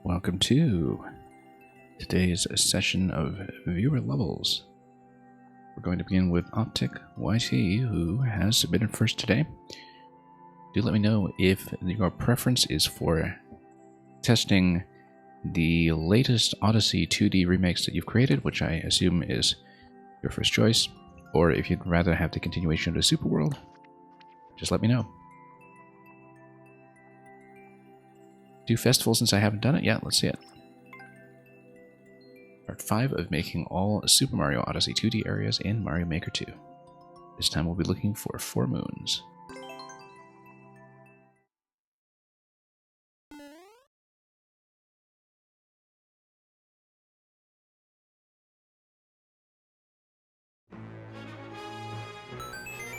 welcome to today's session of Viewer Levels. We're going to begin with Optic YT, who has submitted first today. Do let me know if your preference is for testing the latest Odyssey 2D remakes that you've created, which I assume is your first choice, or if you'd rather have the continuation of Super World. Just let me know. Do festival since I haven't done it yet. Let's see it. Part 5 of making all Super Mario Odyssey 2D areas in Mario Maker 2. This time we'll be looking for 4 moons.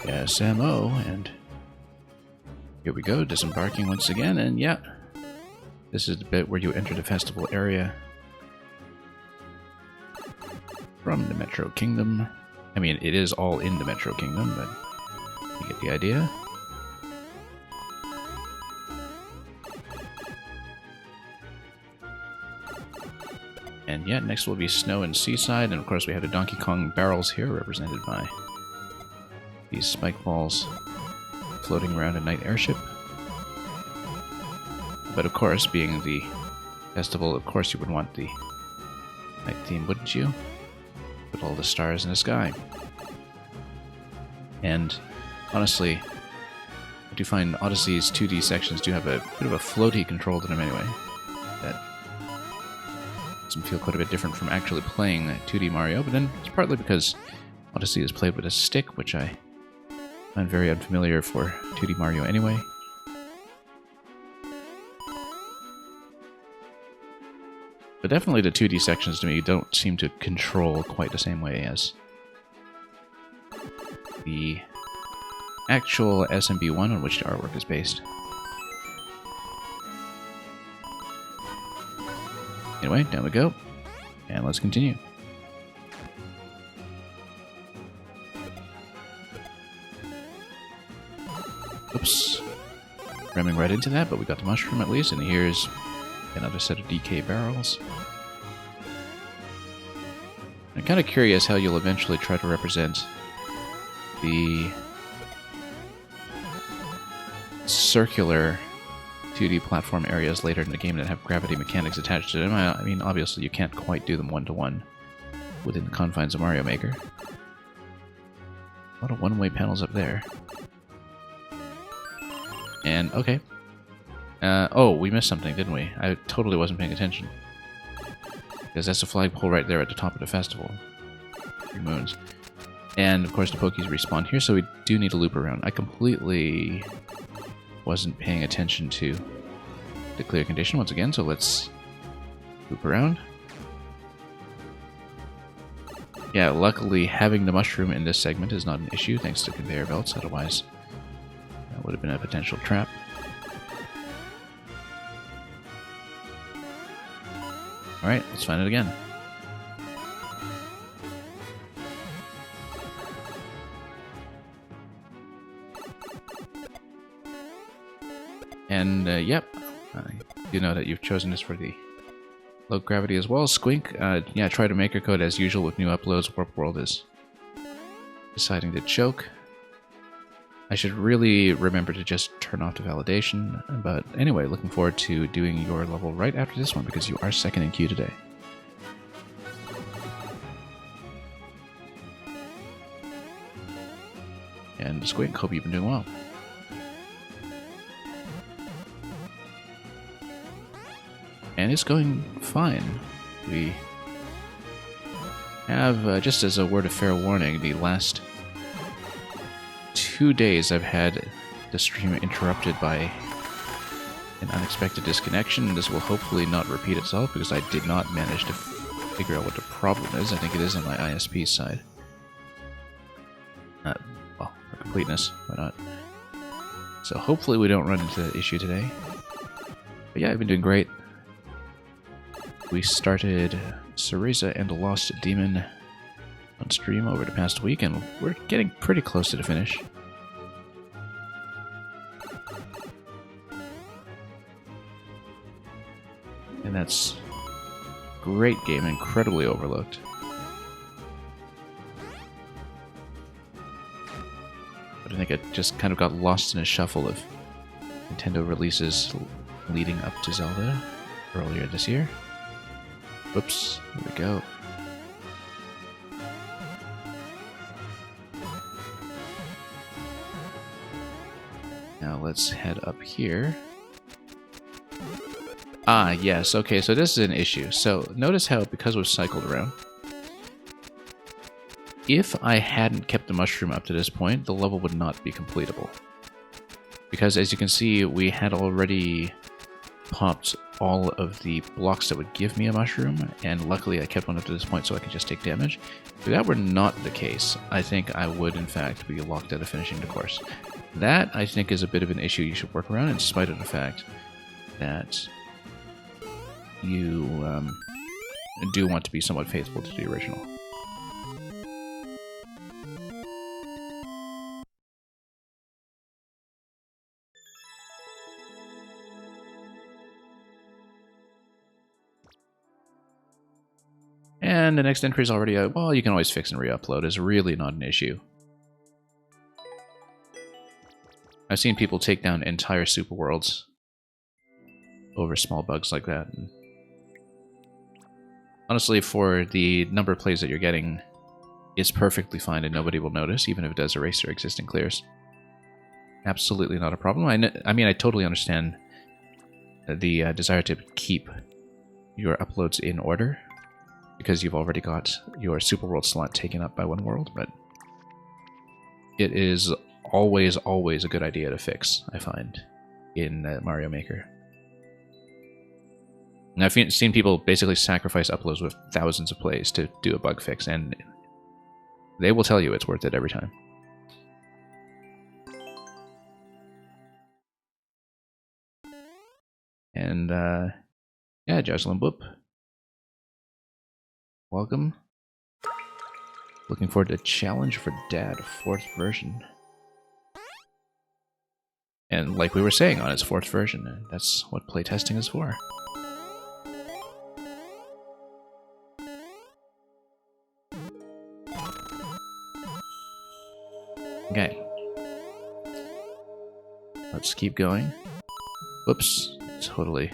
SMO, and here we go, disembarking once again, and yeah. This is the bit where you enter the festival area from the Metro Kingdom. I mean, it is all in the Metro Kingdom, but you get the idea. And yeah, next will be Snow and Seaside, and of course we have the Donkey Kong barrels here, represented by these spike balls floating around a night airship. But of course, being the festival, of course you would want the night theme, wouldn't you? With all the stars in the sky. And honestly, I do find Odyssey's 2D sections do have a bit of a floaty control to them anyway. That makes them feel quite a bit different from actually playing 2D Mario, but then it's partly because Odyssey is played with a stick, which I find very unfamiliar for 2D Mario anyway. But definitely the 2D sections to me don't seem to control quite the same way as the actual SMB1 on which the artwork is based. Anyway, down we go, and let's continue. Oops. Ramming right into that, but we got the mushroom at least, and here's another set of DK barrels. I'm kind of curious how you'll eventually try to represent the circular 2D platform areas later in the game that have gravity mechanics attached to them. I mean, obviously you can't quite do them one-to-one within the confines of Mario Maker. A lot of one-way panels up there. And, okay. Oh, we missed something, didn't we? I totally wasn't paying attention. Because that's the flagpole right there at the top of the festival. 3 moons. And, of course, the Pokies respawn here, so we do need to loop around. I completely wasn't paying attention to the clear condition once again, so let's loop around. Yeah, luckily having the mushroom in this segment is not an issue, thanks to conveyor belts, otherwise that would have been a potential trap. Alright, let's find it again. And, yep, I do know that you've chosen this for the low gravity as well. Squink, yeah, try to make your code as usual with new uploads. Warp World is deciding to choke. I should really remember to just turn off the validation, but anyway, looking forward to doing your level right after this one, because you are second in queue today. And Squink, hope you've been doing well. And it's going fine. We have, just as a word of fair warning, the last 2 days I've had the stream interrupted by an unexpected disconnection. This will hopefully not repeat itself because I did not manage to figure out what the problem is. I think it is on my ISP side. Well, for completeness, why not? So hopefully we don't run into that issue today. But yeah, I've been doing great. We started Cereza and the Lost Demon on stream over the past week, and we're getting pretty close to the finish. And that's great game, incredibly overlooked. But I think it just kind of got lost in a shuffle of Nintendo releases leading up to Zelda earlier this year. Whoops, here we go. Now let's head up here. Ah, yes, okay, so this is an issue. So notice how, because we've cycled around, if I hadn't kept the mushroom up to this point, the level would not be completable. Because as you can see, we had already popped all of the blocks that would give me a mushroom, and luckily I kept one up to this point so I could just take damage. If that were not the case, I think I would in fact be locked out of finishing the course. That, I think, is a bit of an issue you should work around, in spite of the fact that you do want to be somewhat faithful to the original. And the next entry is already out. Well, you can always fix and re-upload. It's really not an issue. I've seen people take down entire super worlds over small bugs like that. And honestly, for the number of plays that you're getting, it's perfectly fine and nobody will notice, even if it does erase their existing clears. Absolutely not a problem. I mean, I totally understand the desire to keep your uploads in order, because you've already got your super world slot taken up by one world, but it is always a good idea to fix, I find, in Mario Maker. And I've seen people basically sacrifice uploads with thousands of plays to do a bug fix, and they will tell you it's worth it every time. And, yeah, Jocelyn Boop. Welcome. Looking forward to Challenge for Dad, 4th version. And like we were saying, on its 4th version, that's what playtesting is for. Okay. Let's keep going. Whoops. Totally.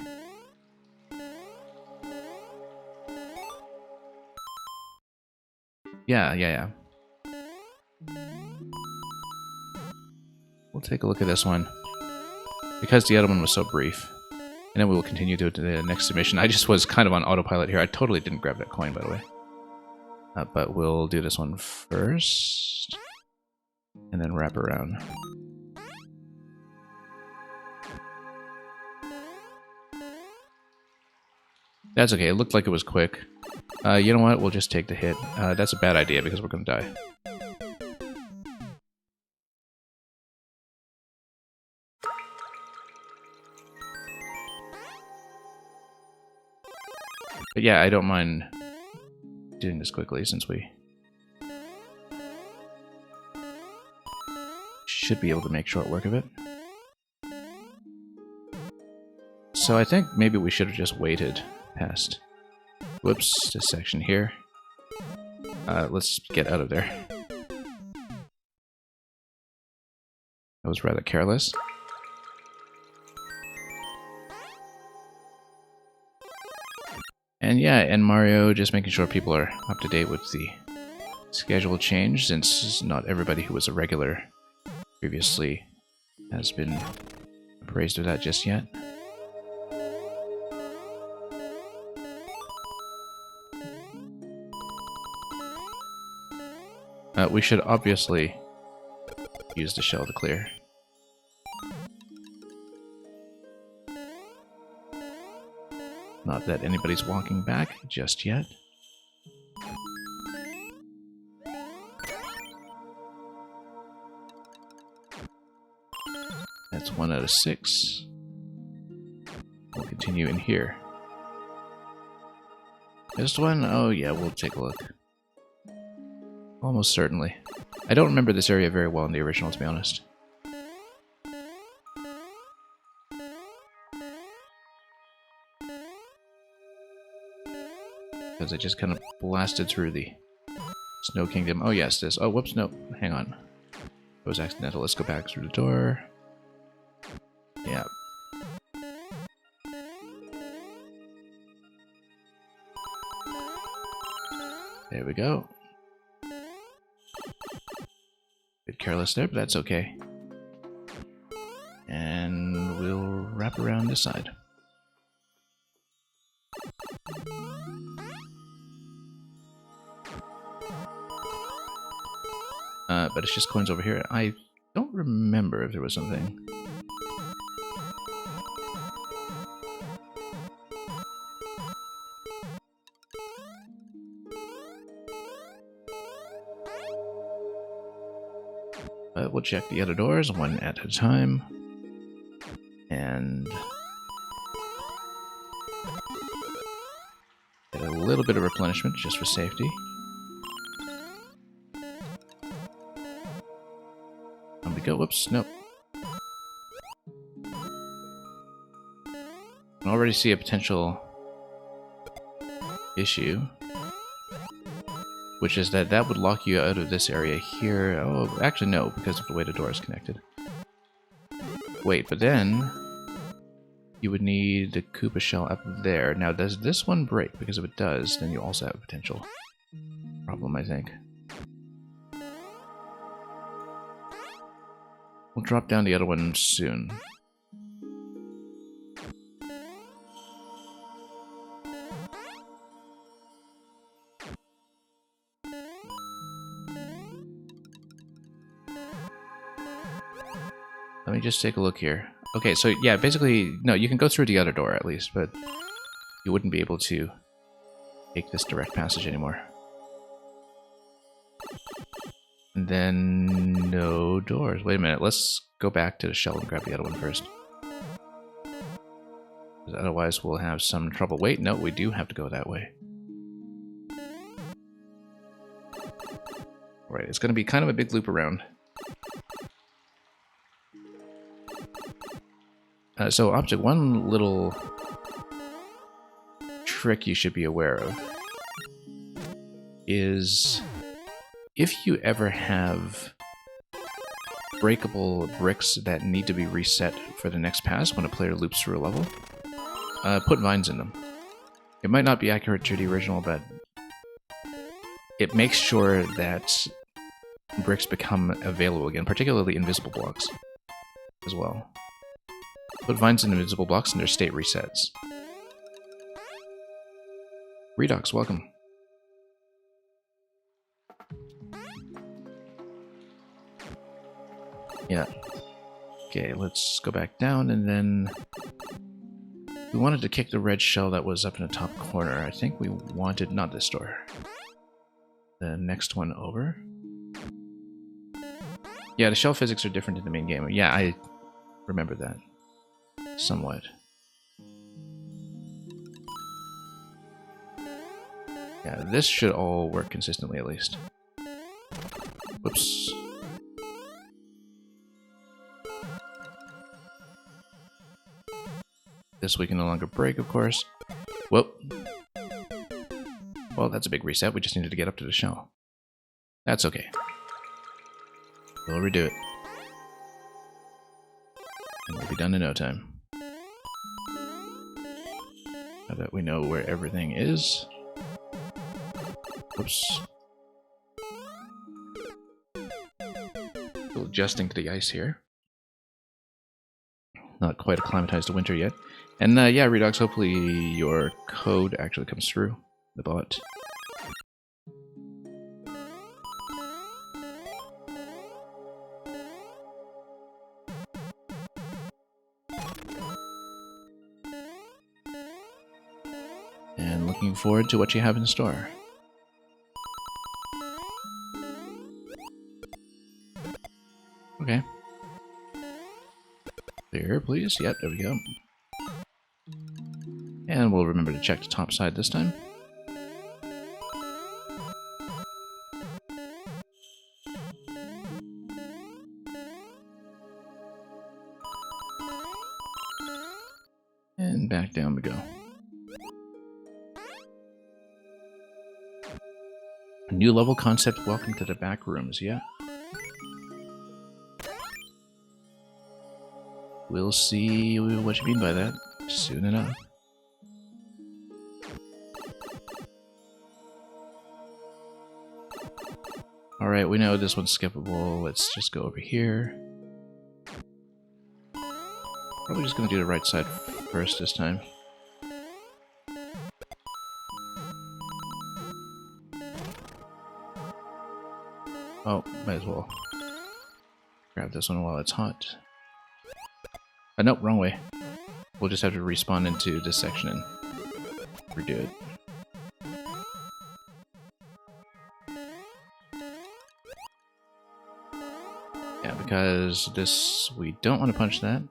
Yeah. We'll take a look at this one. Because the other one was so brief. And then we will continue to the next submission. I just was kind of on autopilot here. I totally didn't grab that coin, by the way. But we'll do this one first. And then wrap around. That's okay. It looked like it was quick. You know what? We'll just take the hit. That's a bad idea because we're going to die. But yeah, I don't mind doing this quickly since we should be able to make short work of it. So I think maybe we should have just waited past, whoops, this section here. Let's get out of there. That was rather careless. And yeah, and Mario, just making sure people are up to date with the schedule change, since not everybody who was a regular previously has been appraised of that just yet. We should obviously use the shell to clear. Not that anybody's walking back just yet. That's 1 out of 6. We'll continue in here. This one? Oh yeah, we'll take a look. Almost certainly. I don't remember this area very well in the original, to be honest. because I just kind of blasted through the Snow Kingdom. Oh yes, this. Oh, whoops, no, hang on. It was accidental. Let's go back through the door. Yeah. There we go. Bit careless there, but that's okay. And we'll wrap around this side. But it's just coins over here. I don't remember if there was something. We'll check the other doors one at a time. And get a little bit of replenishment just for safety. On we go. Whoops, nope. I already see a potential issue, which is that that would lock you out of this area here. Oh, actually no, because of the way the door is connected. Wait, but then you would need the Koopa shell up there. Now, does this one break? Because if it does, then you also have a potential problem, I think. We'll drop down the other one soon. Let me just take a look here. Okay, so yeah, basically, no, you can go through the other door at least, but you wouldn't be able to take this direct passage anymore. And then no doors. Wait a minute, let's go back to the shell and grab the other one first. Because otherwise we'll have some trouble. Wait, no, we do have to go that way. Right, it's going to be kind of a big loop around. So, Optic, one little trick you should be aware of is if you ever have breakable bricks that need to be reset for the next pass when a player loops through a level, put vines in them. It might not be accurate to the original, but it makes sure that bricks become available again, particularly invisible blocks as well. Put vines in invisible blocks and their state resets. Redox, welcome. Yeah. Okay, let's go back down and then... We wanted to kick the red shell that was up in the top corner. I think we wanted... not this door. The next one over. Yeah, the shell physics are different in the main game. Yeah, I remember that. Somewhat. Yeah, this should all work consistently at least. Whoops. This we can no longer break, of course. Whoop. Well, that's a big reset. We just needed to get up to the shell. That's okay. We'll redo it. And we'll be done in no time. Now that we know where everything is. Oops. Still adjusting to the ice here. Not quite acclimatized to winter yet. And yeah, Redox, hopefully your code actually comes through the bot. And looking forward to what you have in store. Okay. Clear, please. Yep, there we go. And we'll remember to check the top side this time. And back down we go. New level concept, welcome to the back rooms, yeah. We'll see what you mean by that soon enough. Alright, we know this one's skippable. Let's just go over here. Probably just gonna do the right side first this time. Oh, might as well grab this one while it's hot. Nope, wrong way. We'll just have to respawn into this section and redo it. Yeah, because this, we don't want to punch that,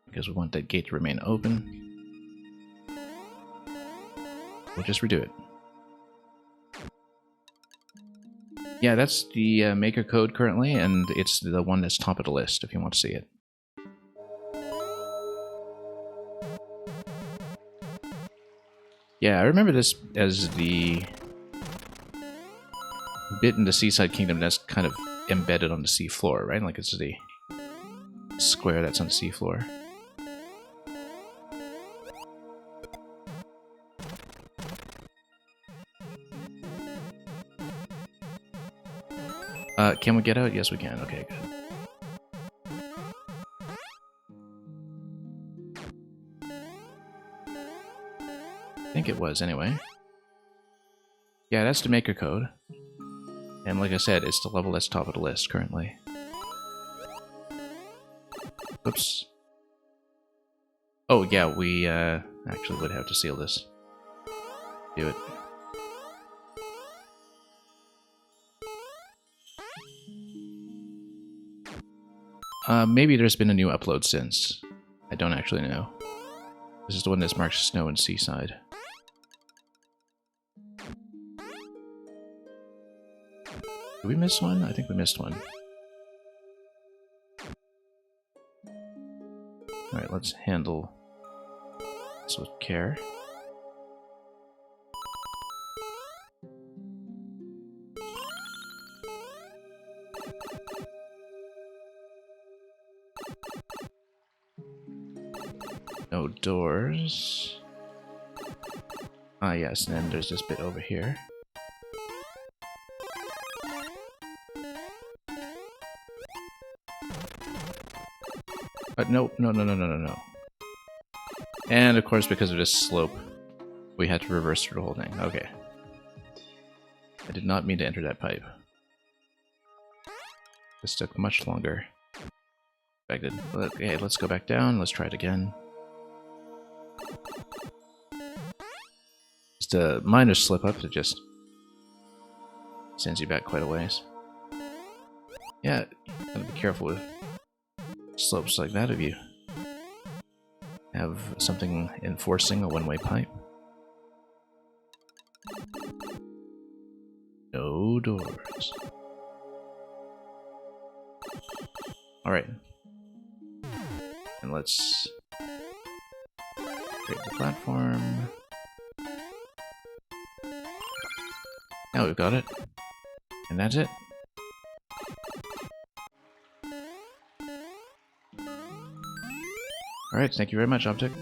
because we want that gate to remain open. We'll just redo it. Yeah, that's the maker code currently, and it's the one that's top of the list if you want to see it. Yeah, I remember this as the bit in the Seaside Kingdom that's kind of embedded on the seafloor, right? Like it's the square that's on the seafloor. Can we get out? Yes, we can. Okay, good. I think it was, anyway. Yeah, that's the maker code. And like I said, it's the level that's top of the list currently. Oops. Oh, yeah, we actually would have to seal this. Do it. Maybe there's been a new upload since. I don't actually know. This is the one that's marked Snow and Seaside. Did we miss one? I think we missed one. Alright, let's handle this with care. No doors. Ah, yes, and then there's this bit over here. But no. And of course, because of this slope, we had to reverse through the whole thing. Okay. I did not mean to enter that pipe. This took much longer than expected. Okay, let's go back down. Let's try it again. Just a minor slip up that just sends you back quite a ways. Yeah, gotta be careful with slopes like that if you have something enforcing a one-way pipe. No doors. Alright. And let's create the platform. Now we've got it. And that's it. Alright, thank you very much, Optic.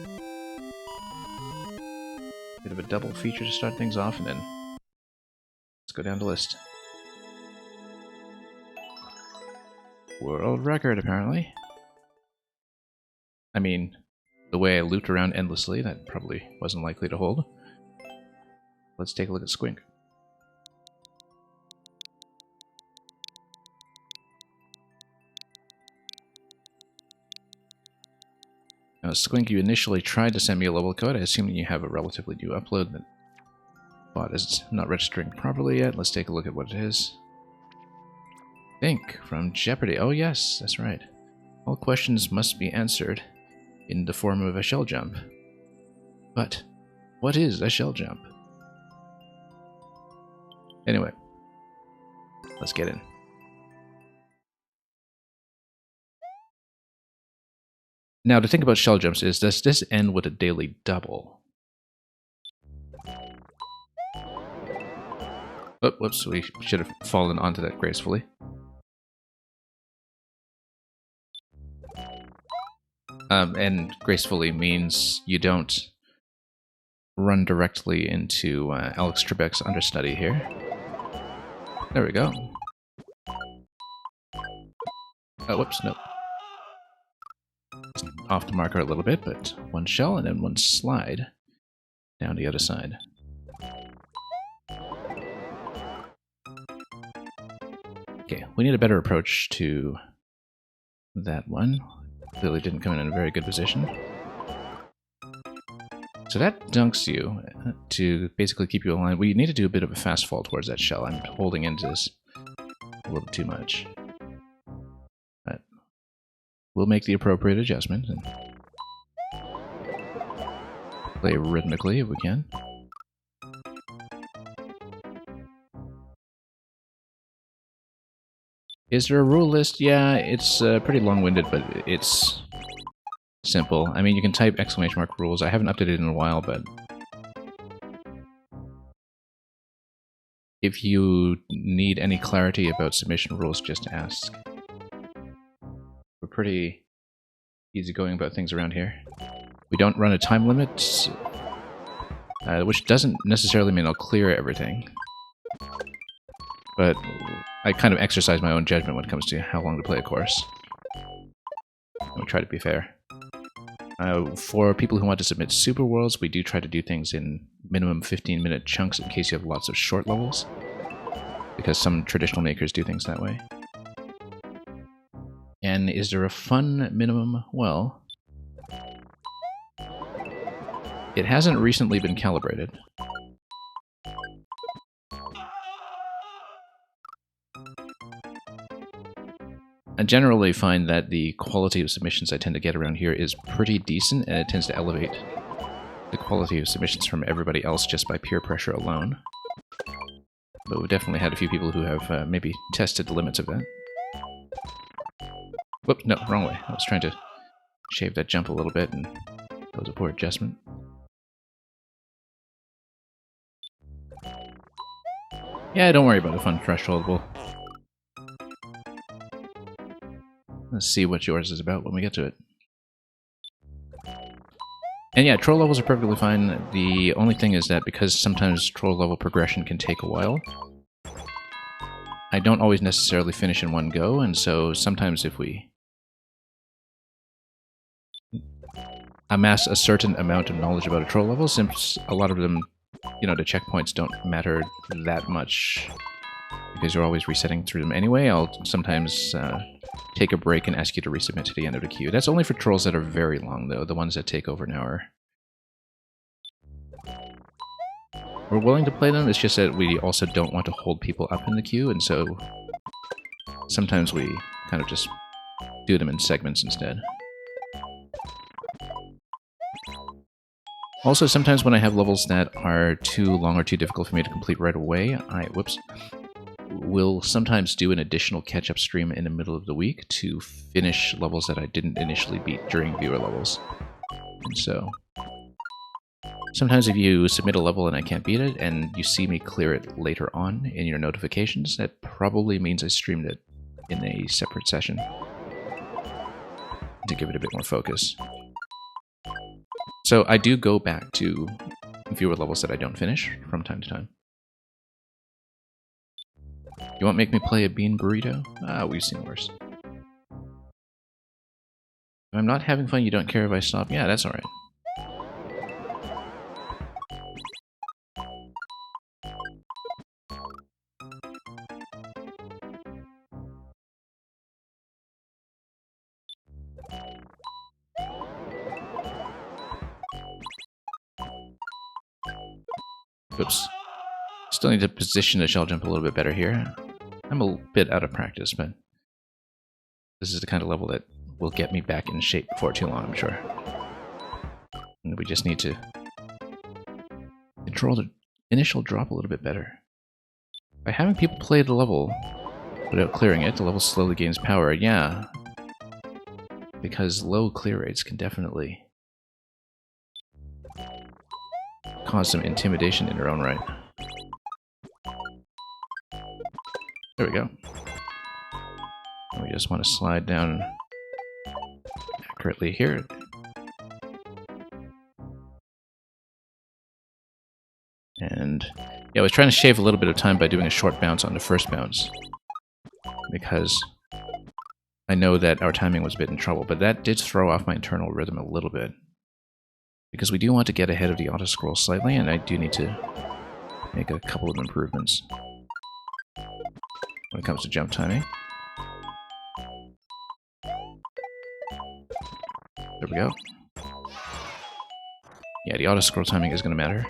Bit of a double feature to start things off, and then let's go down the list. World record, apparently. I mean, the way I looped around endlessly, that probably wasn't likely to hold. Let's take a look at Squink. Now, Squink, you initially tried to send me a level code. I assume that you have a relatively new upload that bot is not registering properly yet. Let's take a look at what it is. Think from Jeopardy. Oh yes, that's right. All questions must be answered in the form of a shell jump. But what is a shell jump? Anyway, let's get in. Now, the thing about shell jumps is, does this end with a daily double? Oh, whoops, we should have fallen onto that gracefully. And gracefully means you don't run directly into Alex Trebek's understudy here. There we go. Oh, whoops, no. Off the marker a little bit, but one shell and then one slide down the other side. Okay, we need a better approach to that one. Clearly didn't come in a very good position. So that dunks you to basically keep you aligned. We need to do a bit of a fast fall towards that shell. I'm holding into this a little too much. But we'll make the appropriate adjustment and play rhythmically if we can. Is there a rule list? Yeah, it's pretty long-winded, but it's simple. I mean, you can type exclamation mark rules. I haven't updated it in a while, but if you need any clarity about submission rules, just ask. We're pretty easygoing about things around here. We don't run a time limit, which doesn't necessarily mean I'll clear everything. But I kind of exercise my own judgment when it comes to how long to play a course. I'll try to be fair. For people who want to submit Super Worlds, we do try to do things in minimum 15-minute chunks in case you have lots of short levels, because some traditional makers do things that way. And is there a fun minimum? Well, it hasn't recently been calibrated. I generally find that the quality of submissions I tend to get around here is pretty decent, and it tends to elevate the quality of submissions from everybody else just by peer pressure alone. But we've definitely had a few people who have maybe tested the limits of that. Whoops, no, wrong way. I was trying to shave that jump a little bit, and that was a poor adjustment. Yeah, don't worry about the fun threshold. Let's see what yours is about when we get to it. And yeah, troll levels are perfectly fine. The only thing is that because sometimes troll level progression can take a while, I don't always necessarily finish in one go, and so sometimes if we amass a certain amount of knowledge about a troll level, since a lot of them, you know, the checkpoints don't matter that much because you're always resetting through them anyway, I'll sometimes take a break and ask you to resubmit to the end of the queue. That's only for trolls that are very long, though, the ones that take over an hour. We're willing to play them, it's just that we also don't want to hold people up in the queue, and so sometimes we kind of just do them in segments instead. Also, sometimes when I have levels that are too long or too difficult for me to complete right away, I will sometimes do an additional catch-up stream in the middle of the week to finish levels that I didn't initially beat during viewer levels. And so sometimes if you submit a level and I can't beat it, and you see me clear it later on in your notifications, that probably means I streamed it in a separate session to give it a bit more focus. So I do go back to viewer levels that I don't finish from time to time. You won't make me play a bean burrito? Ah, we've seen worse. If I'm not having fun, you don't care if I stop? Yeah, that's alright. Oops. Still need to position the shell jump a little bit better here. I'm a bit out of practice, but this is the kind of level that will get me back in shape before too long, I'm sure. And we just need to control the initial drop a little bit better. By having people play the level without clearing it, the level slowly gains power. Yeah, because low clear rates can definitely cause some intimidation in their own right. There we go. And we just want to slide down accurately here. And yeah, I was trying to shave a little bit of time by doing a short bounce on the first bounce, because I know that our timing was a bit in trouble, but that did throw off my internal rhythm a little bit. Because we do want to get ahead of the auto-scroll slightly, and I do need to make a couple of improvements when it comes to jump timing. There we go. Yeah, the auto-scroll timing is going to matter.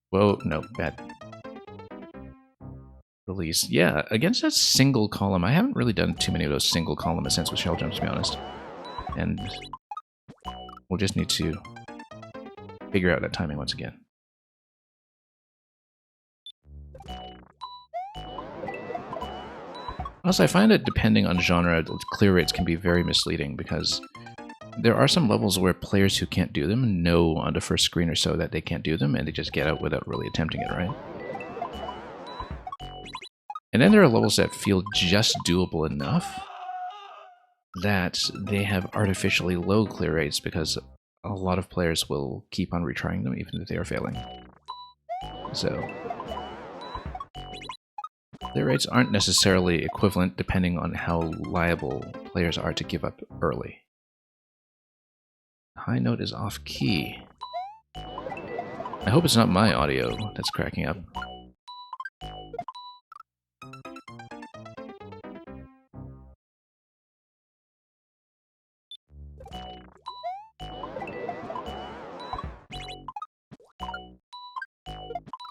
Whoa, no, bad. Release. Yeah, against that single column, I haven't really done too many of those single column ascents with shell jumps, to be honest. And we'll just need to figure out that timing once again. Also, I find that depending on genre, clear rates can be very misleading, because there are some levels where players who can't do them know on the first screen or so that they can't do them, and they just get out without really attempting it, right? And then there are levels that feel just doable enough that they have artificially low clear rates, because a lot of players will keep on retrying them even if they are failing. So clear rates aren't necessarily equivalent depending on how liable players are to give up early. High note is off key. I hope it's not my audio that's cracking up.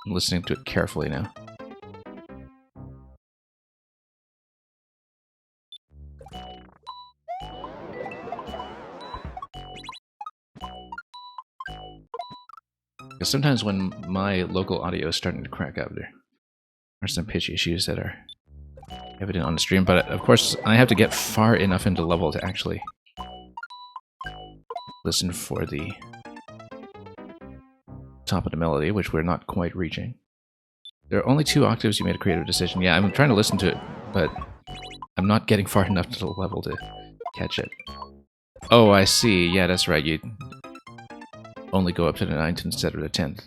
I'm listening to it carefully now. Because sometimes when my local audio is starting to crack up, there are some pitch issues that are evident on the stream, but of course I have to get far enough into level to actually listen for the top of the melody, which we're not quite reaching. There are only 2 octaves. You made a creative decision. Yeah, I'm trying to listen to it, but I'm not getting far enough to the level to catch it. Oh, I see. Yeah, that's right. You only go up to the 9th instead of the 10th.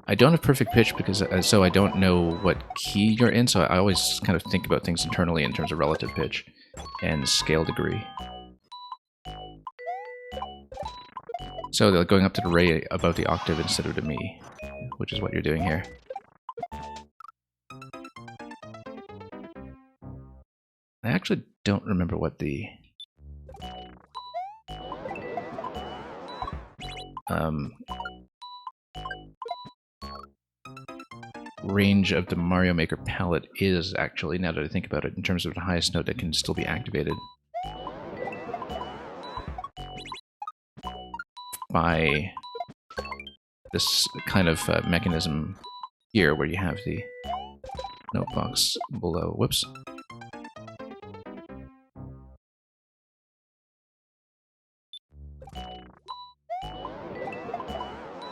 I don't have perfect pitch because so I don't know what key you're in, so I always kind of think about things internally in terms of relative pitch and scale degree. So they're going up to the re above the octave instead of the mi, which is what you're doing here. I actually don't remember what the range of the Mario Maker palette is, actually, now that I think about it, in terms of the highest note that can still be activated by this kind of mechanism here, where you have the note box below. Whoops.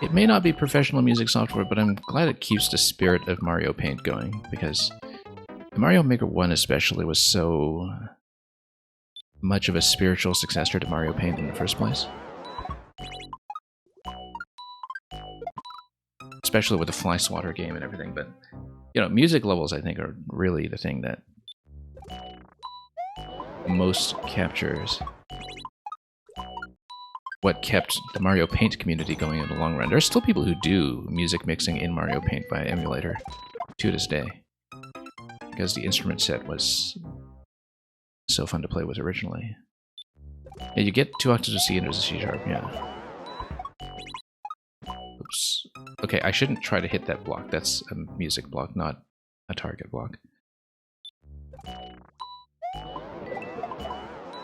It may not be professional music software, but I'm glad it keeps the spirit of Mario Paint going, because Mario Maker 1 especially was so much of a spiritual successor to Mario Paint in the first place. Especially with the Fly Swatter game and everything, but, you know, music levels, I think, are really the thing that most captures what kept the Mario Paint community going in the long run. There are still people who do music mixing in Mario Paint by emulator to this day, because the instrument set was so fun to play with originally. Yeah, you get 2 octaves of C and there's a C sharp, yeah. Oops. Okay, I shouldn't try to hit that block. That's a music block, not a target block.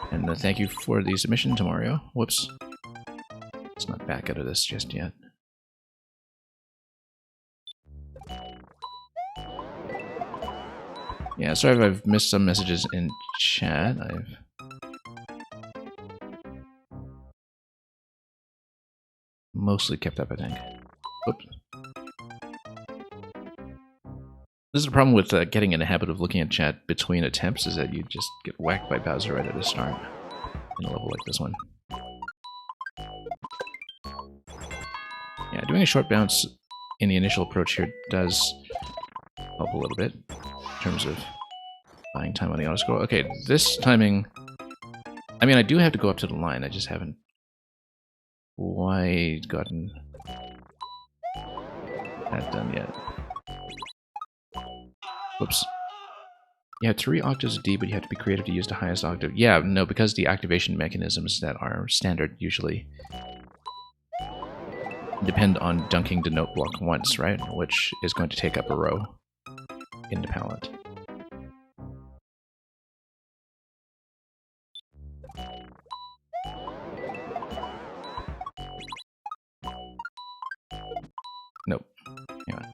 And thank you for the submission to Mario. Whoops. Let's not back out of this just yet. Yeah, sorry if I've missed some messages in chat. I've mostly kept up, I think. Oops. This is the problem with getting in the habit of looking at chat between attempts, is that you just get whacked by Bowser right at the start in a level like this one. Yeah, doing a short bounce in the initial approach here does help a little bit in terms of buying time on the autoscroll. Okay, this timing... I mean, I do have to go up to the line, I just haven't quite gotten that done yet. Whoops. You have 3 octaves of D, but you have to be creative to use the highest octave. Yeah, no, because the activation mechanisms that are standard usually depend on dunking the note block once, right? Which is going to take up a row in the palette. Nope. Yeah.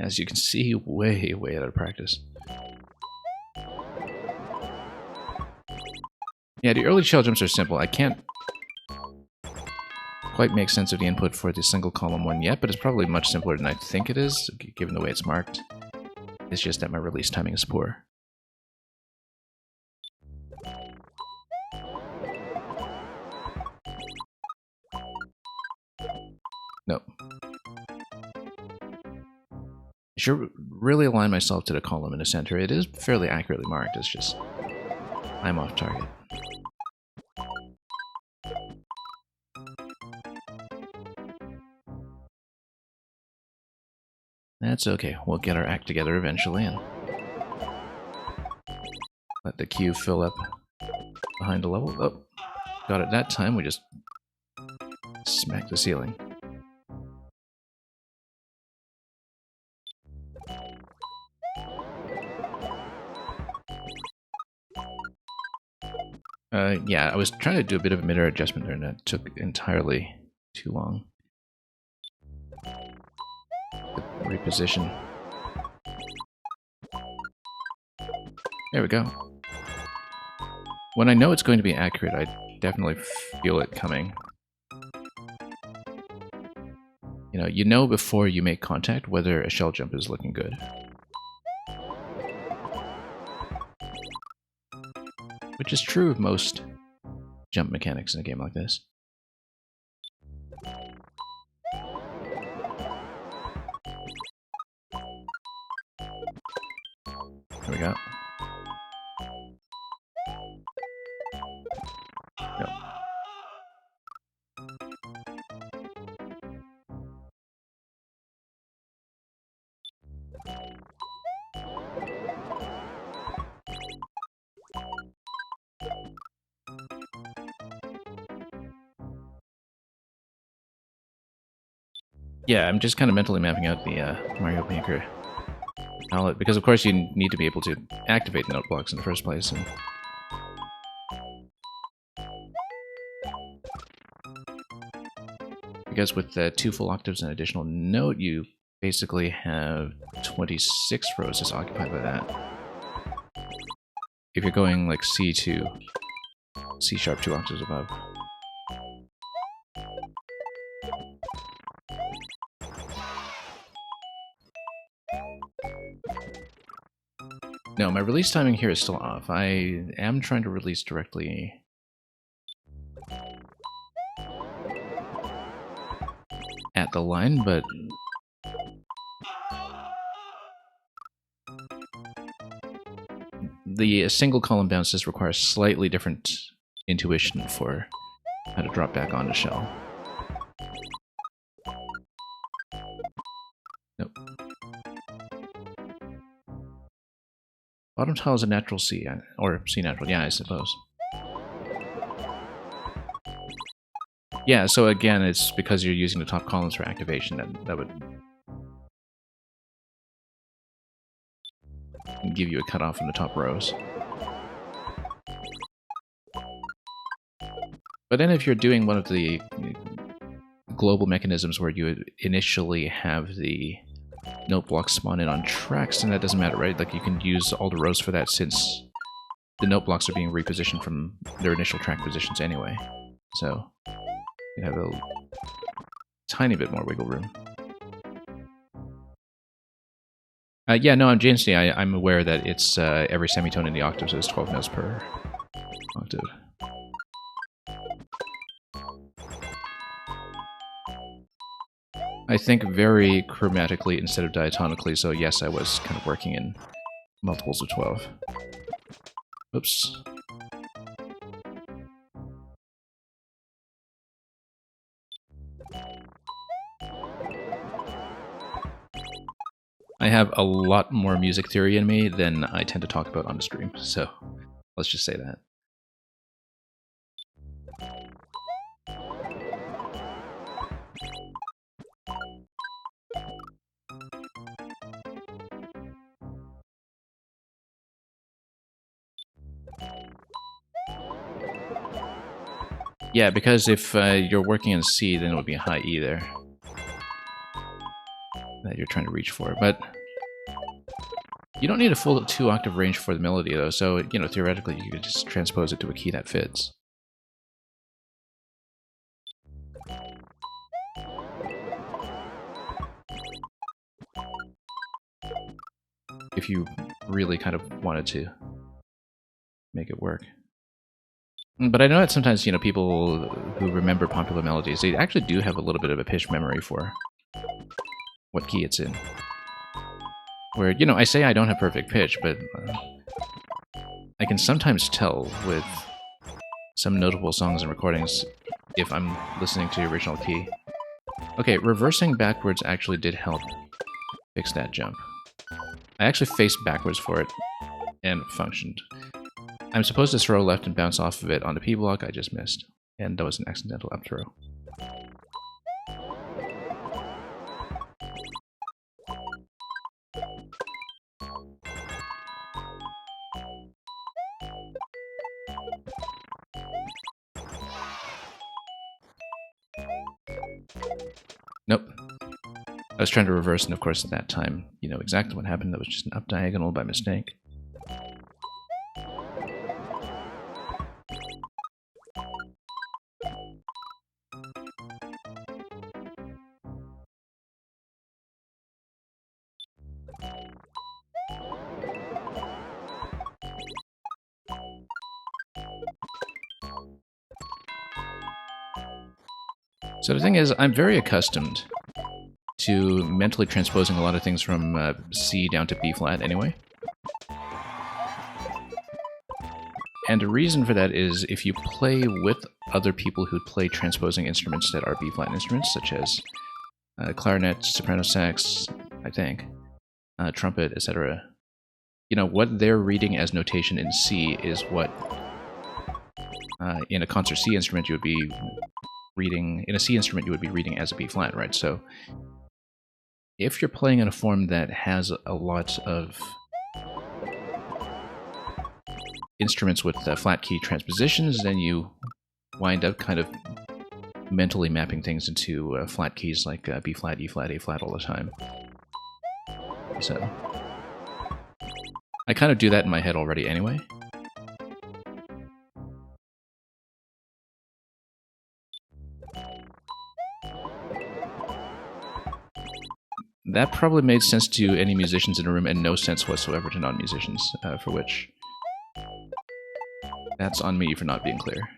As you can see, way out of practice. Yeah, the early shell jumps are simple. I can't quite make sense of the input for the single column one yet, but it's probably much simpler than I think it is, given the way it's marked. It's just that my release timing is poor. Nope. I should really align myself to the column in the center. It is fairly accurately marked, it's just I'm off target. That's okay, we'll get our act together eventually and let the queue fill up behind the level. Oh, got it that time, we just smacked the ceiling. Yeah, I was trying to do a bit of a mid-air adjustment there and that took entirely too long. Reposition. There we go. When I know it's going to be accurate, I definitely feel it coming. You know before you make contact whether a shell jump is looking good. Which is true of most jump mechanics in a game like this. There we go. Yep. Yeah, I'm just kind of mentally mapping out the Mario Maker palette, because of course you need to be able to activate the note blocks in the first place. And because with 2 full octaves and additional note, you basically have 26 rows just occupied by that. If you're going like C2, C sharp 2 octaves above. No, my release timing here is still off. I am trying to release directly at the line, but the single column bounces require slightly different intuition for how to drop back onto shell. Nope. Bottom tile is a natural C, or C natural, yeah, I suppose. Yeah, so again, it's because you're using the top columns for activation that would give you a cutoff from the top rows. But then if you're doing one of the global mechanisms where you initially have the note blocks spawn in on tracks, then that doesn't matter, right? Like you can use all the rows for that since the note blocks are being repositioned from their initial track positions anyway. So you have a tiny bit more wiggle room. Yeah, no, I'm JNC. I'm aware that it's every semitone in the octave, so it's 12 notes per octave. I think very chromatically instead of diatonically, so yes, I was kind of working in multiples of 12. Oops. I have a lot more music theory in me than I tend to talk about on the stream, so let's just say that. Yeah, because if you're working in C, then it would be a high E there that you're trying to reach for. But you don't need a full 2-octave range for the melody, though, so, you know, theoretically you could just transpose it to a key that fits. If you really kind of wanted to make it work. But I know that sometimes, you know, people who remember popular melodies, they actually do have a little bit of a pitch memory for what key it's in. Where, you know, I say I don't have perfect pitch, but I can sometimes tell with some notable songs and recordings if I'm listening to the original key. Okay, reversing backwards actually did help fix that jump. I actually faced backwards for it, and it functioned. I'm supposed to throw left and bounce off of it on the P block, I just missed. And that was an accidental up throw. Nope. I was trying to reverse, and of course at that time, you know exactly what happened. That was just an up diagonal by mistake. So the thing is, I'm very accustomed to mentally transposing a lot of things from C down to B flat anyway. And the reason for that is if you play with other people who play transposing instruments that are B flat instruments, such as clarinet, soprano sax, I think, trumpet, etc., you know, what they're reading as notation in C is what in a concert C instrument you would be reading, in a C instrument you would be reading as a B flat, right? So if you're playing in a form that has a lot of instruments with flat key transpositions, then you wind up kind of mentally mapping things into flat keys like B flat, E flat, A flat all the time. So I kind of do that in my head already anyway. That probably made sense to any musicians in the room and no sense whatsoever to non-musicians, for which that's on me for not being clear.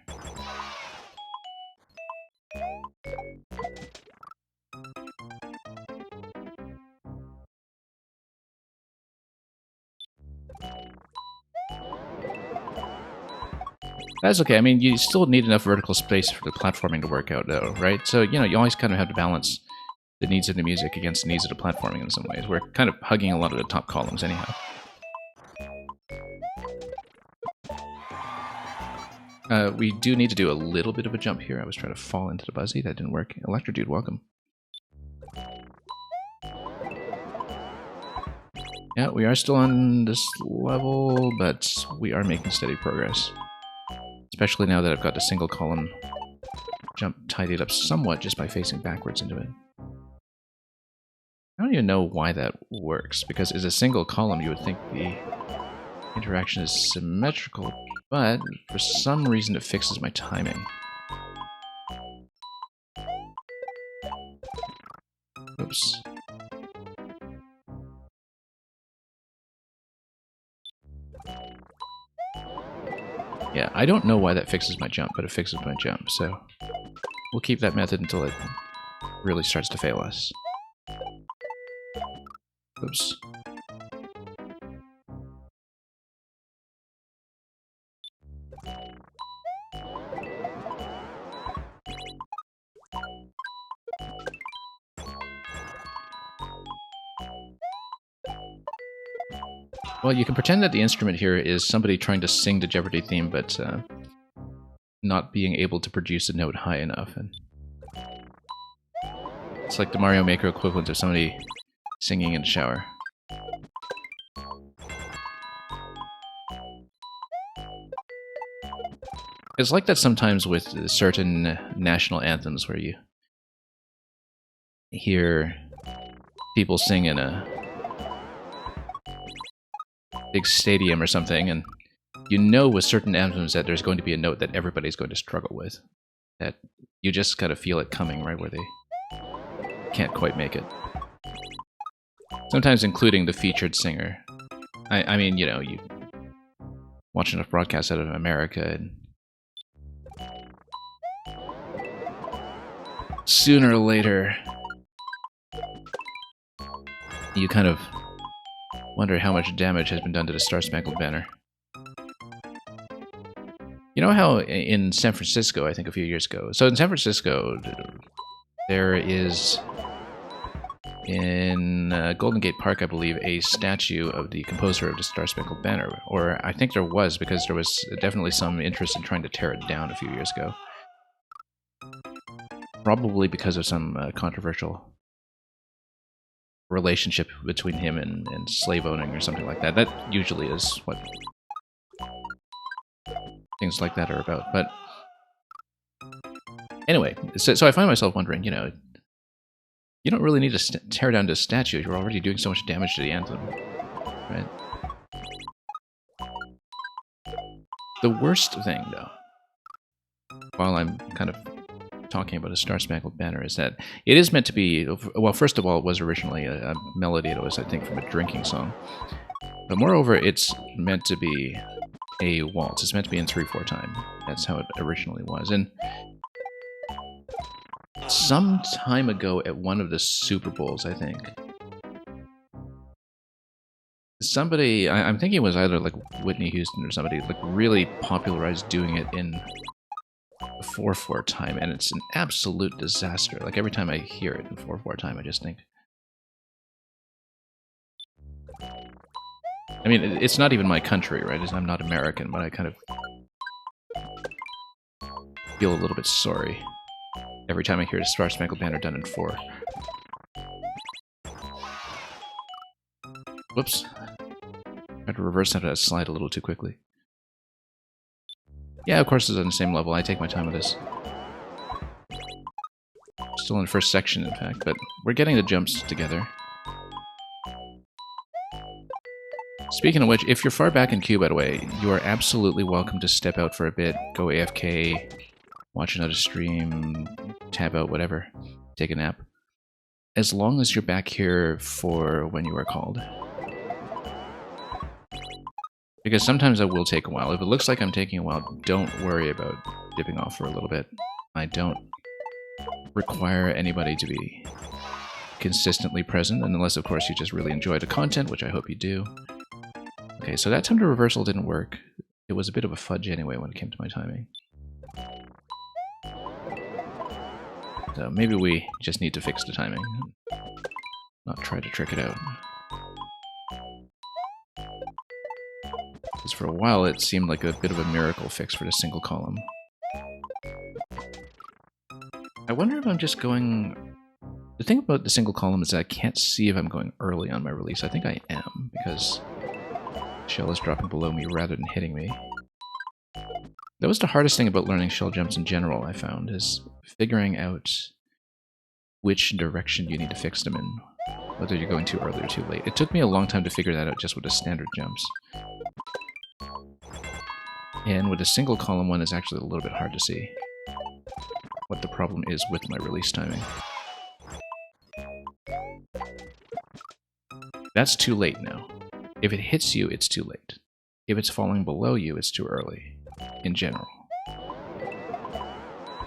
That's okay. I mean, you still need enough vertical space for the platforming to work out, though, right? So, you know, you always kind of have to balance the needs of the music against the needs of the platforming in some ways. We're kind of hugging a lot of the top columns anyhow. We do need to do a little bit of a jump here. I was trying to fall into the buzzy. That didn't work. Electro Dude, welcome. Yeah, we are still on this level, but we are making steady progress. Especially now that I've got the single column jump tidied up somewhat just by facing backwards into it. I don't even know why that works, because as a single column you would think the interaction is symmetrical, but for some reason it fixes my timing. Oops. Yeah, I don't know why that fixes my jump, but it fixes my jump, so we'll keep that method until it really starts to fail us. Oops. Well, you can pretend that the instrument here is somebody trying to sing the Jeopardy theme, but not being able to produce a note high enough. And it's like the Mario Maker equivalent of somebody singing in the shower. It's like that sometimes with certain national anthems where you hear people sing in a big stadium or something, and you know with certain anthems that there's going to be a note that everybody's going to struggle with. That you just gotta feel it coming right where they can't quite make it. Sometimes including the featured singer. I mean, you know, you watch enough broadcasts out of America, and sooner or later, you kind of wonder how much damage has been done to the Star Spangled Banner. You know how in San Francisco, I think a few years ago, so in San Francisco, there is, in Golden Gate Park, I believe, a statue of the composer of the Star Spangled Banner. Or I think there was, because there was definitely some interest in trying to tear it down a few years ago. Probably because of some controversial relationship between him and slave owning or something like that. That usually is what things like that are about. But anyway, so I find myself wondering, you know, you don't really need to tear down this statue. You're already doing so much damage to the anthem, right? The worst thing, though, while I'm kind of talking about a Star Spangled Banner, is that it is meant to be, well, first of all, it was originally a melody that was, I think, from a drinking song. But moreover, it's meant to be a waltz. It's meant to be in 3/4 time. That's how it originally was. And some time ago at one of the Super Bowls, I think, somebody, I'm thinking it was either like Whitney Houston or somebody, like really popularized doing it in 4/4 time, and it's an absolute disaster. Like every time I hear it in 4/4 time, I just think, I mean, it's not even my country, right? I'm not American, but I kind of feel a little bit sorry every time I hear a Star Spangled Banner done in 4. Whoops. I had to reverse that slide a little too quickly. Yeah, of course it's on the same level. I take my time with this. Still in the first section, in fact, but we're getting the jumps together. Speaking of which, if you're far back in queue, by the way, you are absolutely welcome to step out for a bit, go AFK, watch another stream, tab out, whatever, take a nap. As long as you're back here for when you are called. Because sometimes that will take a while. If it looks like I'm taking a while, don't worry about dipping off for a little bit. I don't require anybody to be consistently present, unless, of course, you just really enjoy the content, which I hope you do. Okay, so that time to reversal didn't work. It was a bit of a fudge anyway when it came to my timing. So maybe we just need to fix the timing, not try to trick it out. Because for a while it seemed like a bit of a miracle fix for the single column. I wonder if I'm just going... The thing about the single column is that I can't see if I'm going early on my release. I think I am, because shell is dropping below me rather than hitting me. That was the hardest thing about learning shell jumps in general, I found, is figuring out which direction you need to fix them in, whether you're going too early or too late. It took me a long time to figure that out just with the standard jumps. And with a single column one, it's actually a little bit hard to see what the problem is with my release timing. That's too late now. If it hits you, it's too late. If it's falling below you, it's too early. in general.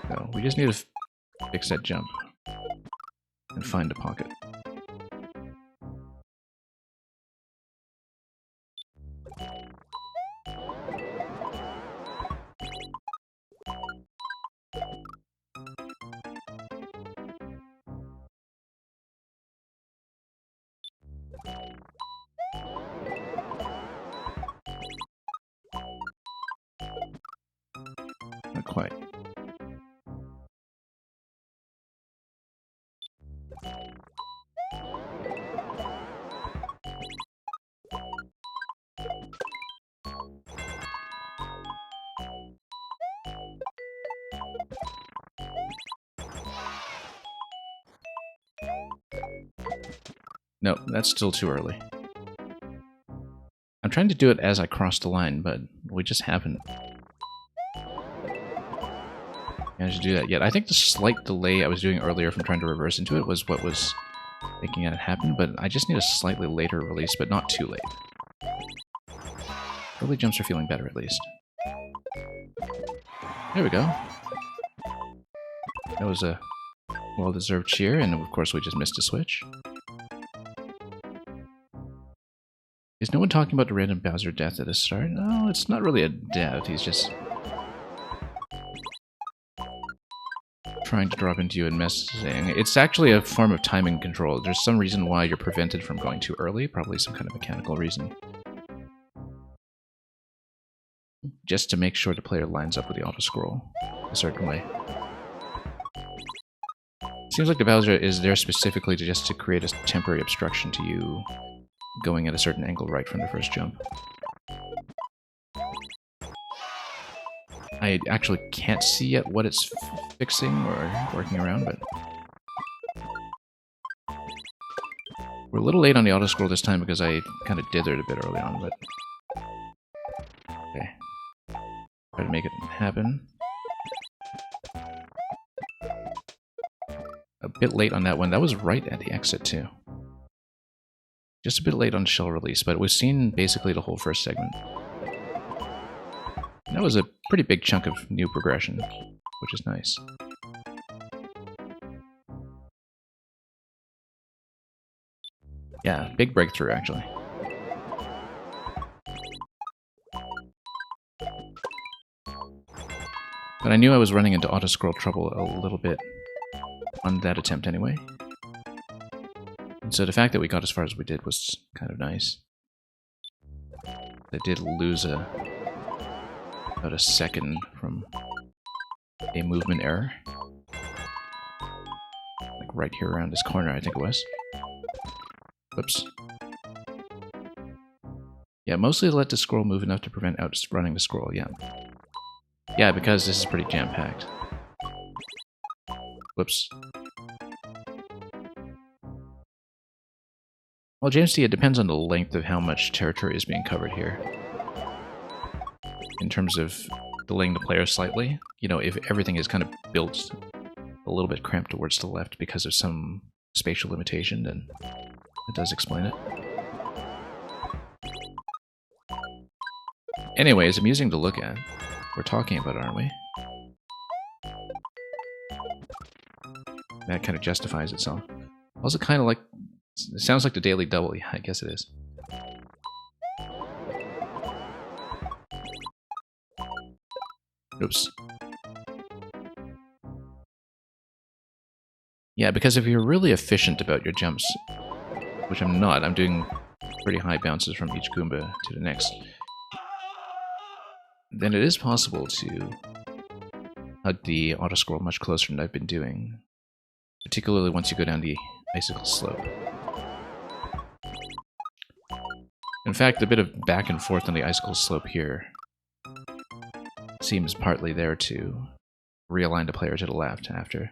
So we just need to fix that jump and find a pocket. Not quite. No, that's still too early. I'm trying to do it as I cross the line, but we just haven't managed to do that yet. I think the slight delay I was doing earlier from trying to reverse into it was what was making it happen, but I just need a slightly later release, but not too late. Early jumps are feeling better, at least. There we go. That was a well-deserved cheer, and of course we just missed a switch. Is no one talking about the random Bowser death at the start? No, it's not really a death, he's just trying to drop into you and messing. It's actually a form of timing control. There's some reason why you're prevented from going too early, probably some kind of mechanical reason. Just to make sure the player lines up with the auto-scroll a certain way. Seems like the Bowser is there specifically just to create a temporary obstruction to you going at a certain angle right from the first jump. I actually can't see yet what it's fixing or working around, but we're a little late on the auto-scroll this time because I kind of dithered a bit early on, but okay. Try to make it happen. A bit late on that one. That was right at the exit, too. Just a bit late on shell release, but we've seen basically the whole first segment. That was a pretty big chunk of new progression, which is nice. Yeah, big breakthrough, actually. But I knew I was running into auto-scroll trouble a little bit on that attempt anyway. And so the fact that we got as far as we did was kind of nice. I did lose about a second from a movement error. Like right here around this corner, I think it was. Whoops. Yeah, mostly let the scroll move enough to prevent outrunning the scroll, yeah. Yeah, because this is pretty jam-packed. Whoops. Well, James T, it depends on the length of how much territory is being covered here. In terms of delaying the player slightly. You know, if everything is kind of built a little bit cramped towards the left because of some spatial limitation, then it does explain it. Anyway, it's amusing to look at. We're talking about it, aren't we? That kind of justifies itself. Also kind of like... It sounds like the Daily Double. Yeah, I guess it is. Oops. Yeah, because if you're really efficient about your jumps, which I'm not, I'm doing pretty high bounces from each Goomba to the next, then it is possible to hug the auto-scroll much closer than I've been doing, particularly once you go down the icicle slope. In fact, a bit of back and forth on the icicle slope here seems partly there to realign the player to the left after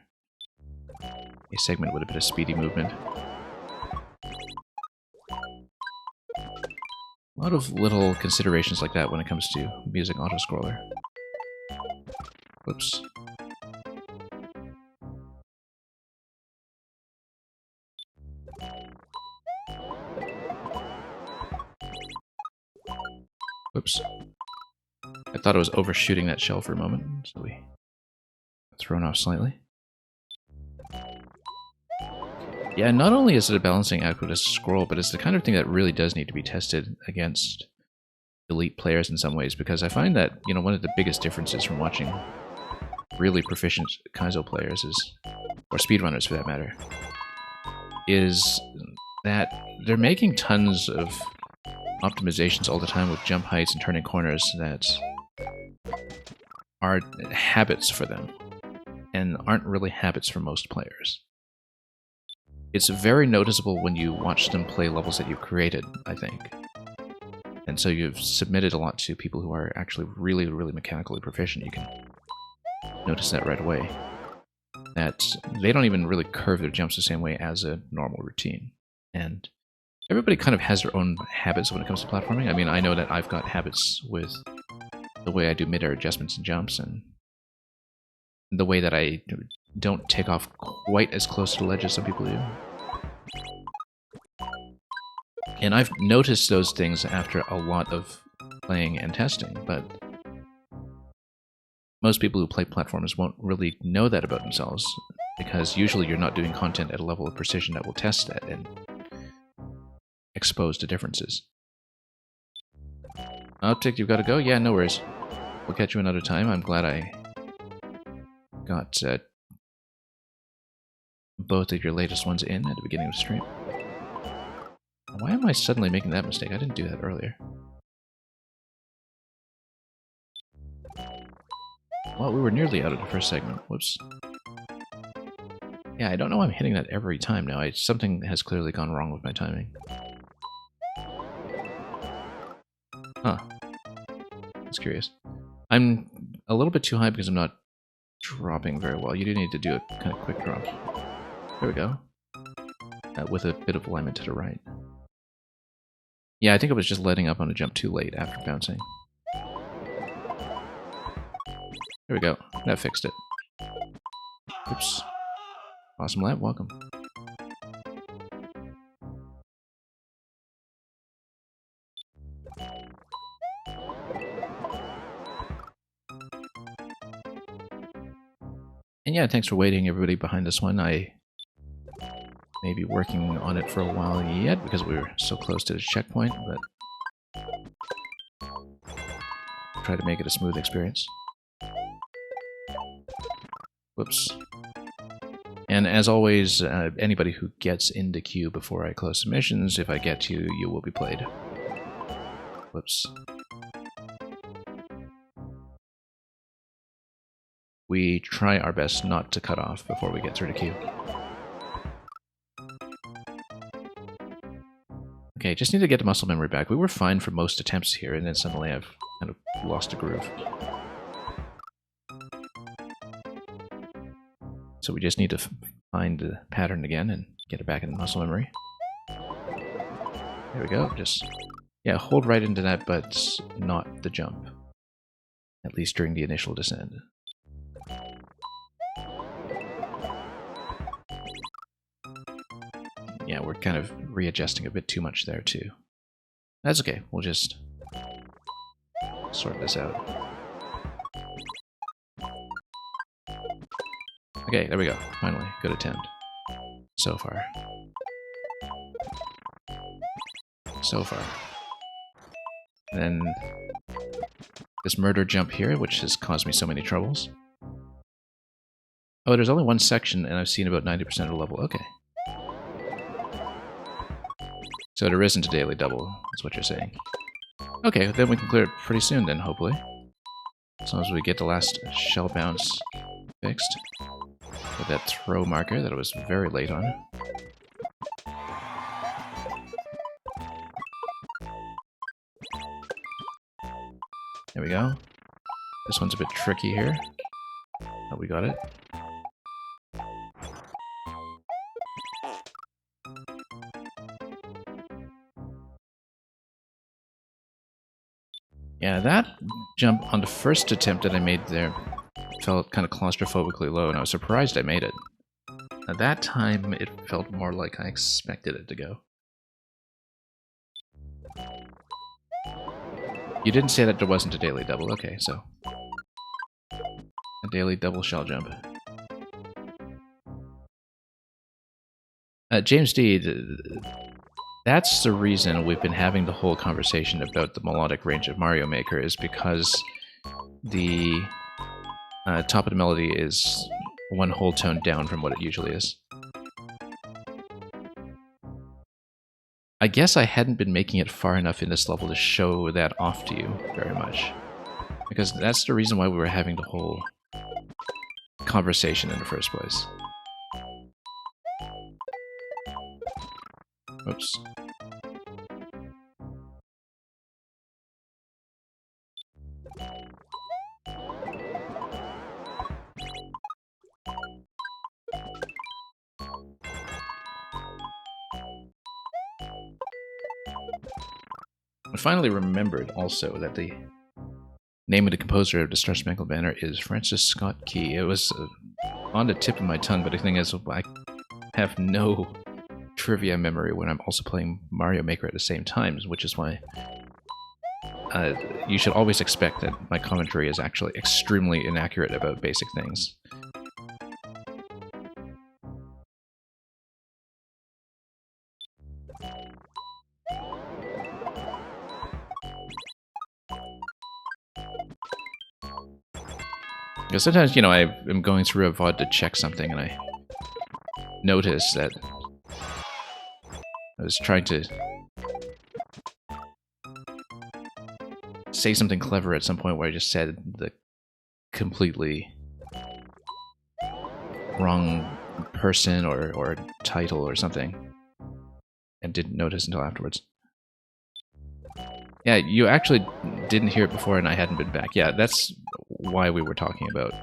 a segment with a bit of speedy movement. A lot of little considerations like that when it comes to music auto-scroller. Whoops. Whoops. I thought I was overshooting that shell for a moment, so we got thrown off slightly. Yeah, not only is it a balancing act with a scroll, but it's the kind of thing that really does need to be tested against elite players in some ways, because I find that, you know, one of the biggest differences from watching really proficient Kaizo players is, or speedrunners for that matter, is that they're making tons of optimizations all the time with jump heights and turning corners that are habits for them and aren't really habits for most players. It's very noticeable when you watch them play levels that you've created, I think. And so you've submitted a lot to people who are actually really, really mechanically proficient. You can notice that right away. That they don't even really curve their jumps the same way as a normal routine. And everybody kind of has their own habits when it comes to platforming. I mean, I know that I've got habits with the way I do mid-air adjustments and jumps, and the way that I don't take off quite as close to the ledge as some people do. And I've noticed those things after a lot of playing and testing, but most people who play platformers won't really know that about themselves, because usually you're not doing content at a level of precision that will test that and expose to differences. Optic, you've got to go? Yeah, no worries. We'll catch you another time. I'm glad I got both of your latest ones in at the beginning of the stream. Why am I suddenly making that mistake? I didn't do that earlier. Well, we were nearly out of the first segment. Whoops. Yeah, I don't know why I'm hitting that every time now. Something has clearly gone wrong with my timing. Huh. That's curious. I'm a little bit too high because I'm not dropping very well. You do need to do a kind of quick drop. There we go. With a bit of alignment to the right. Yeah, I think I was just letting up on a jump too late after bouncing. There we go. That fixed it. Oops. Awesome lap, welcome. And yeah, thanks for waiting, everybody behind this one. I may be working on it for a while yet because we were so close to the checkpoint, but try to make it a smooth experience. Whoops. And as always, anybody who gets into queue before I close submissions, if I get to you, you will be played. Whoops. We try our best not to cut off before we get through the queue. Okay, just need to get the muscle memory back. We were fine for most attempts here, and then suddenly I've kind of lost a groove. So we just need to find the pattern again and get it back in the muscle memory. There we go. Just, yeah, hold right into that, but not the jump. At least during the initial descent. Yeah, we're kind of readjusting a bit too much there, too. That's okay. We'll just sort this out. Okay, there we go. Finally, good attempt. So far. So far. And then this murder jump here, which has caused me so many troubles. Oh, there's only one section, and I've seen about 90% of the level. Okay. So there isn't a daily double, is what you're saying. Okay, then we can clear it pretty soon then, hopefully. As long as we get the last shell bounce fixed. With that throw marker that I was very late on. There we go. This one's a bit tricky here. Oh, we got it. Yeah, that jump on the first attempt that I made there felt kind of claustrophobically low, and I was surprised I made it. At that time, it felt more like I expected it to go. You didn't say that there wasn't a daily double. Okay, so a daily double shell jump. James D, that's the reason we've been having the whole conversation about the melodic range of Mario Maker, is because the top of the melody is one whole tone down from what it usually is. I guess I hadn't been making it far enough in this level to show that off to you very much. Because that's the reason why we were having the whole conversation in the first place. Oops. I finally remembered also that the name of the composer of the Star Spangled Banner is Francis Scott Key. It was on the tip of my tongue, but the thing is, I have no trivia memory when I'm also playing Mario Maker at the same time, which is why you should always expect that my commentary is actually extremely inaccurate about basic things. Because sometimes, you know, I am going through a VOD to check something and I notice that I was trying to say something clever at some point where I just said the completely wrong person or title or something and didn't notice until afterwards. Yeah, you actually didn't hear it before and I hadn't been back. Yeah, that's why we were talking about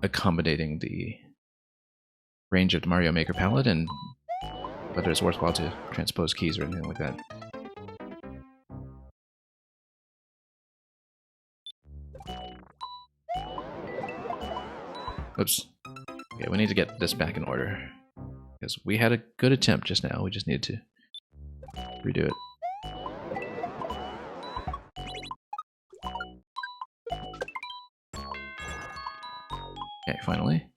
accommodating the range of the Mario Maker palette and whether it's worthwhile to transpose keys or anything like that. Oops. Okay, we need to get this back in order. Because we had a good attempt just now, we just needed to redo it. Okay, finally.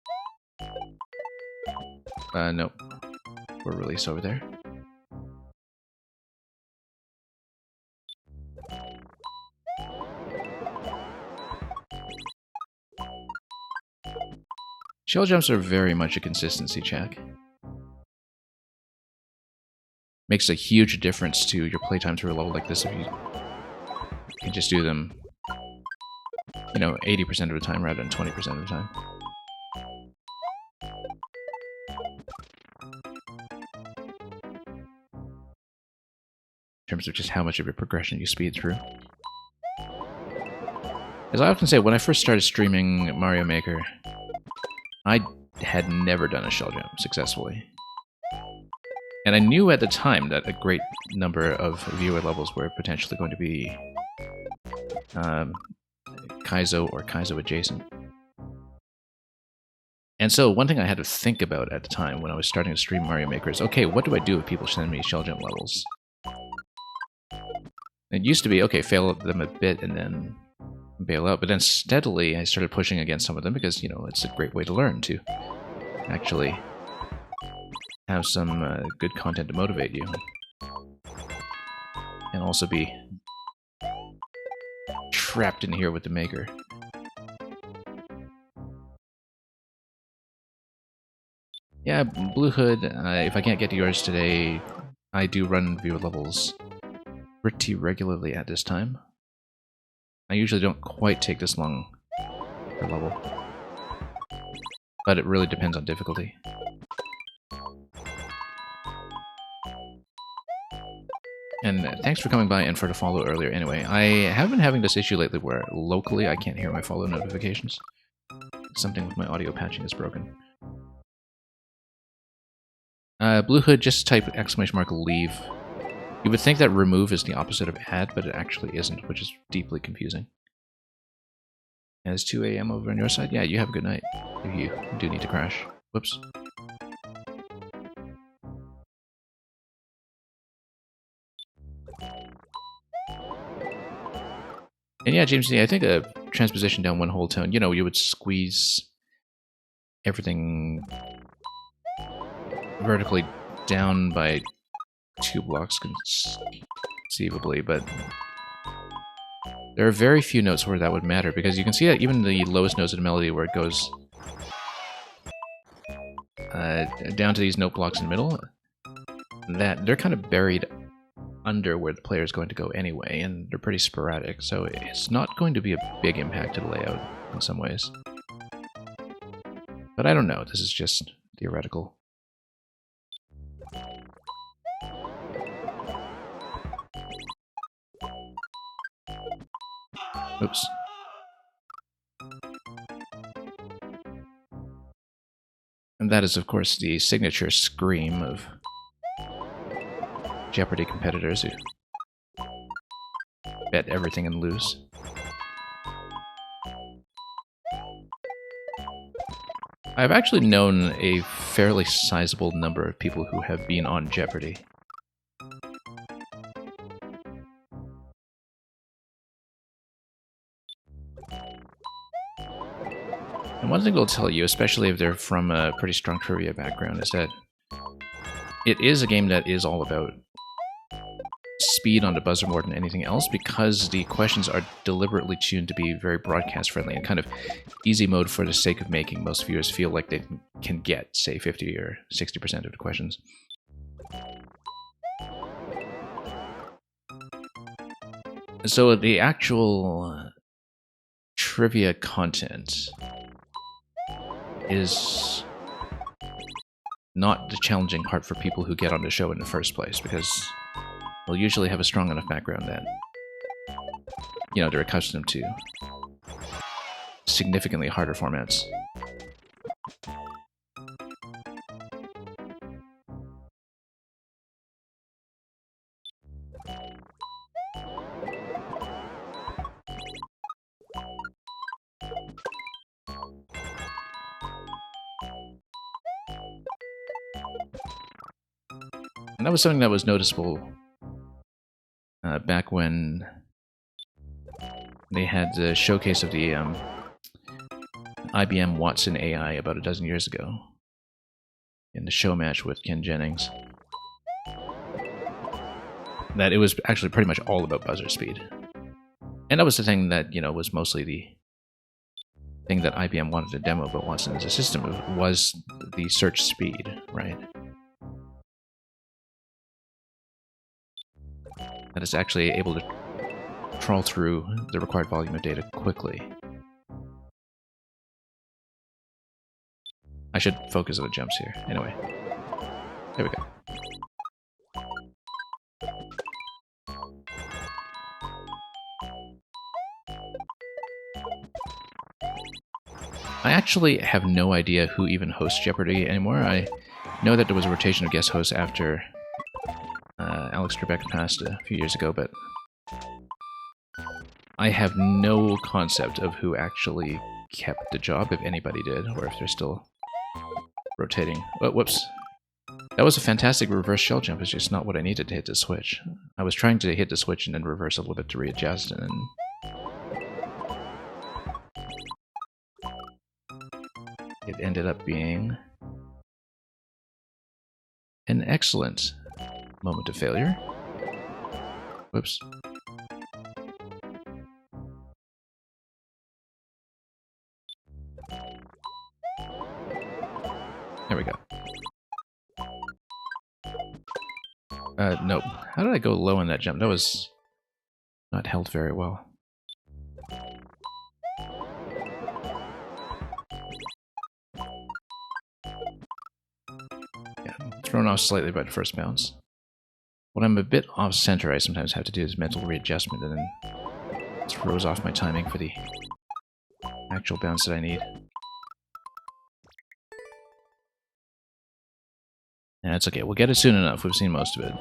Nope. We're released over there. Shell jumps are very much a consistency check. Makes a huge difference to your playtime through a level like this if you can just do them, you know, 80% of the time rather than 20% of the time. In terms of just how much of your progression you speed through. As I often say, when I first started streaming Mario Maker, I had never done a shell jump successfully. And I knew at the time that a great number of viewer levels were potentially going to be Kaizo or Kaizo adjacent. And so one thing I had to think about at the time when I was starting to stream Mario Maker is, okay, what do I do if people send me shell jump levels? It used to be, okay, fail them a bit and then bail out, but then steadily I started pushing against some of them because, you know, it's a great way to learn to actually have some good content to motivate you. And also be trapped in here with the maker. Yeah, Blue Hood, if I can't get to yours today, I do run viewer levels pretty regularly at this time. I usually don't quite take this long per level, but it really depends on difficulty. And thanks for coming by and for the follow earlier anyway. I have been having this issue lately where locally I can't hear my follow notifications. Something with my audio patching is broken. Blue Hood, just type !leave. You would think that remove is the opposite of add, but it actually isn't, which is deeply confusing. And it's 2 AM over on your side? Yeah, you have a good night. If you do need to crash. Whoops. And yeah, James, I think a transposition down one whole tone, you know, you would squeeze everything vertically down by 2 blocks conceivably, but there are very few notes where that would matter, because you can see that even the lowest notes of the melody where it goes down to these note blocks in the middle, that they're kind of buried under where the player is going to go anyway, and they're pretty sporadic, so it's not going to be a big impact to the layout in some ways. But I don't know, this is just theoretical. Oops. And that is, of course, the signature scream of Jeopardy competitors who bet everything and lose. I've actually known a fairly sizable number of people who have been on Jeopardy. And one thing they'll tell you, especially if they're from a pretty strong trivia background, is that it is a game that is all about speed on the buzzer more than anything else, because the questions are deliberately tuned to be very broadcast friendly and kind of easy mode for the sake of making most viewers feel like they can get, say, 50 or 60% of the questions. So the actual trivia content is not the challenging part for people who get on the show in the first place, because they'll usually have a strong enough background that, you know, they're accustomed to significantly harder formats. And that was something that was noticeable back when they had the showcase of the IBM Watson AI about a dozen years ago in the show match with Ken Jennings. That it was actually pretty much all about buzzer speed. And that was the thing that, you know, was mostly the thing that IBM wanted to demo about Watson as a system, was the search speed, right? That is actually able to trawl through the required volume of data quickly. I should focus on the jumps here. Anyway, there we go. I actually have no idea who even hosts Jeopardy anymore. I know that there was a rotation of guest hosts after Alex Trebek passed a few years ago, but I have no concept of who actually kept the job, if anybody did, or if they're still rotating. Oh, whoops. That was a fantastic reverse shell jump. It's just not what I needed to hit the switch. I was trying to hit the switch and then reverse a little bit to readjust, and then it ended up being an excellent moment of failure. Whoops. There we go. Nope. How did I go low on that jump? That was not held very well. Yeah, thrown off slightly by the first bounce. When I'm a bit off center, I sometimes have to do this mental readjustment, and then it throws off my timing for the actual bounce that I need. Yeah, it's okay. We'll get it soon enough. We've seen most of it.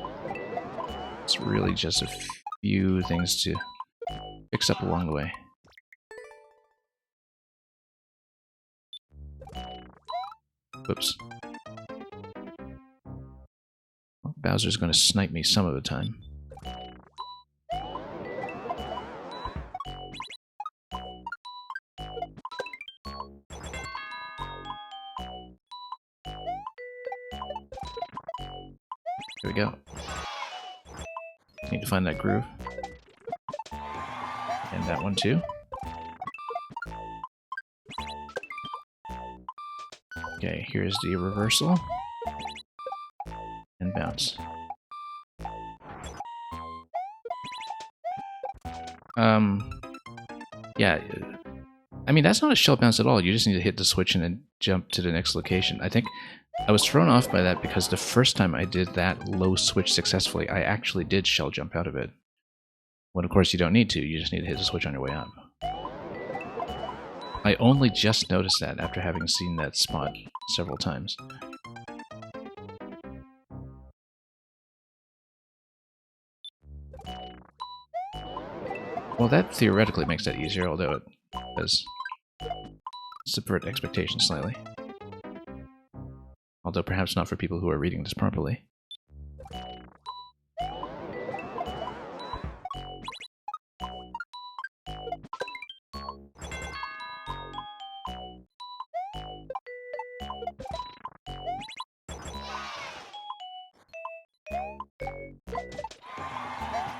It's really just a few things to fix up along the way. Whoops. Well, Bowser's going to snipe me some of the time. Here we go. Need to find that groove. And that one too. Okay, here's the reversal. And bounce. Yeah. I mean, that's not a shell bounce at all. You just need to hit the switch and then jump to the next location. I think I was thrown off by that because the first time I did that low switch successfully, I actually did shell jump out of it. When of course you don't need to, you just need to hit the switch on your way up. I only just noticed that after having seen that spot several times. Well, that theoretically makes that easier, although it does subvert expectations slightly. Although perhaps not for people who are reading this properly.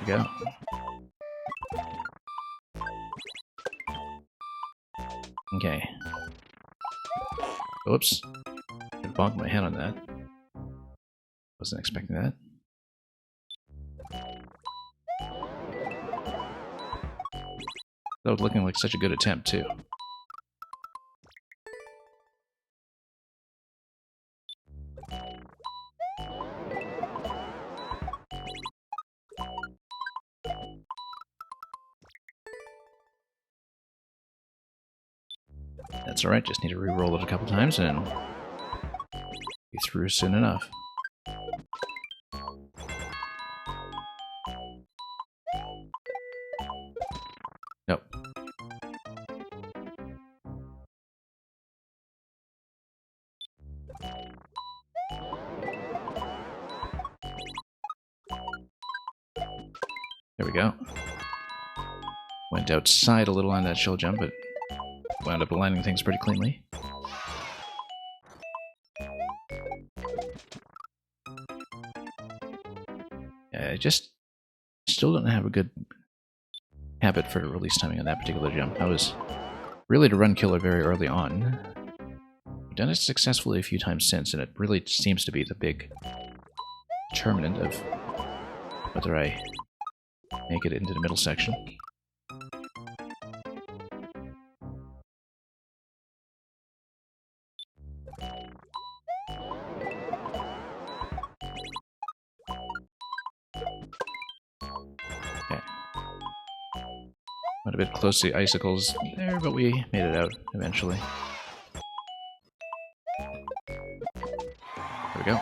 There we go. Okay. Oops. I bonked my head on that. Wasn't expecting that. That was looking like such a good attempt, too. That's alright, just need to re-roll it a couple times and be through soon enough. Nope. There we go. Went outside a little on that shell jump, but wound up aligning things pretty cleanly. I just still don't have a good habit for release timing on that particular jump. I was really to run killer very early on. I've done it successfully a few times since, and it really seems to be the big determinant of whether I make it into the middle section. Okay. Went a bit close to the icicles there, but we made it out eventually. There we go.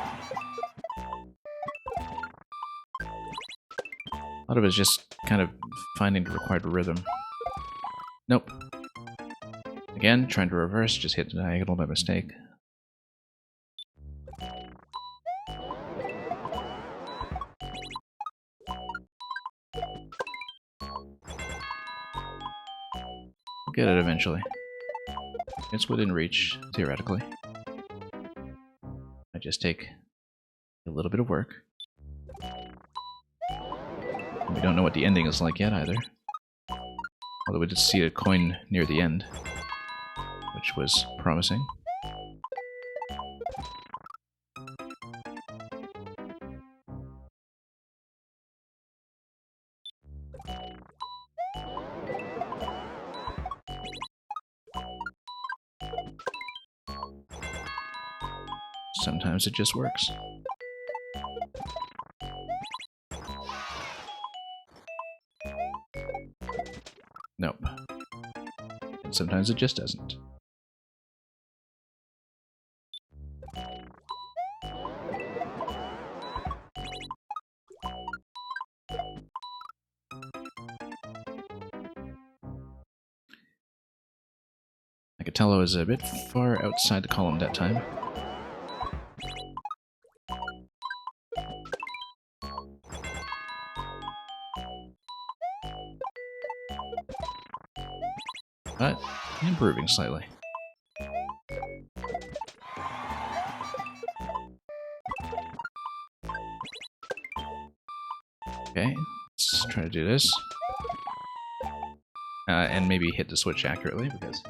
A lot of it is just kind of finding the required rhythm. Nope. Again, trying to reverse, just hit the diagonal by mistake. We'll get it eventually. It's within reach, theoretically. I just take a little bit of work. We don't know what the ending is like yet, either. Although we did see a coin near the end, which was promising. Sometimes it just works. Nope. And sometimes it just doesn't. I could tell I was a bit far outside the column that time. But improving slightly. try to do this. And maybe hit the switch accurately, because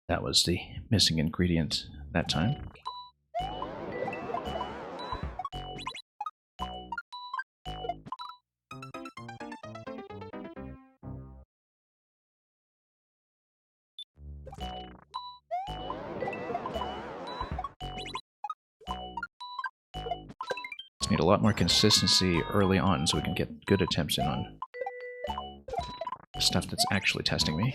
that was the missing ingredient that time. Just need a lot more consistency early on so we can get good attempts in on stuff that's actually testing me.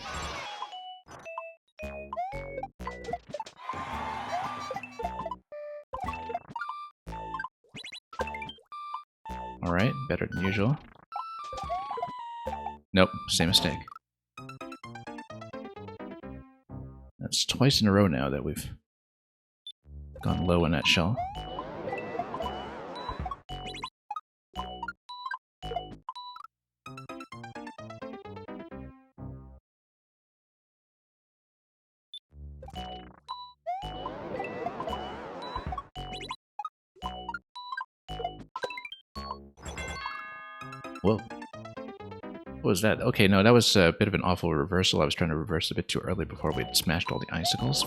Alright, better than usual. Nope, same mistake. That's twice in a row now that we've gone low in that shell. Whoa. What was that? Okay, no, that was a bit of an awful reversal. I was trying to reverse a bit too early before we'd smashed all the icicles.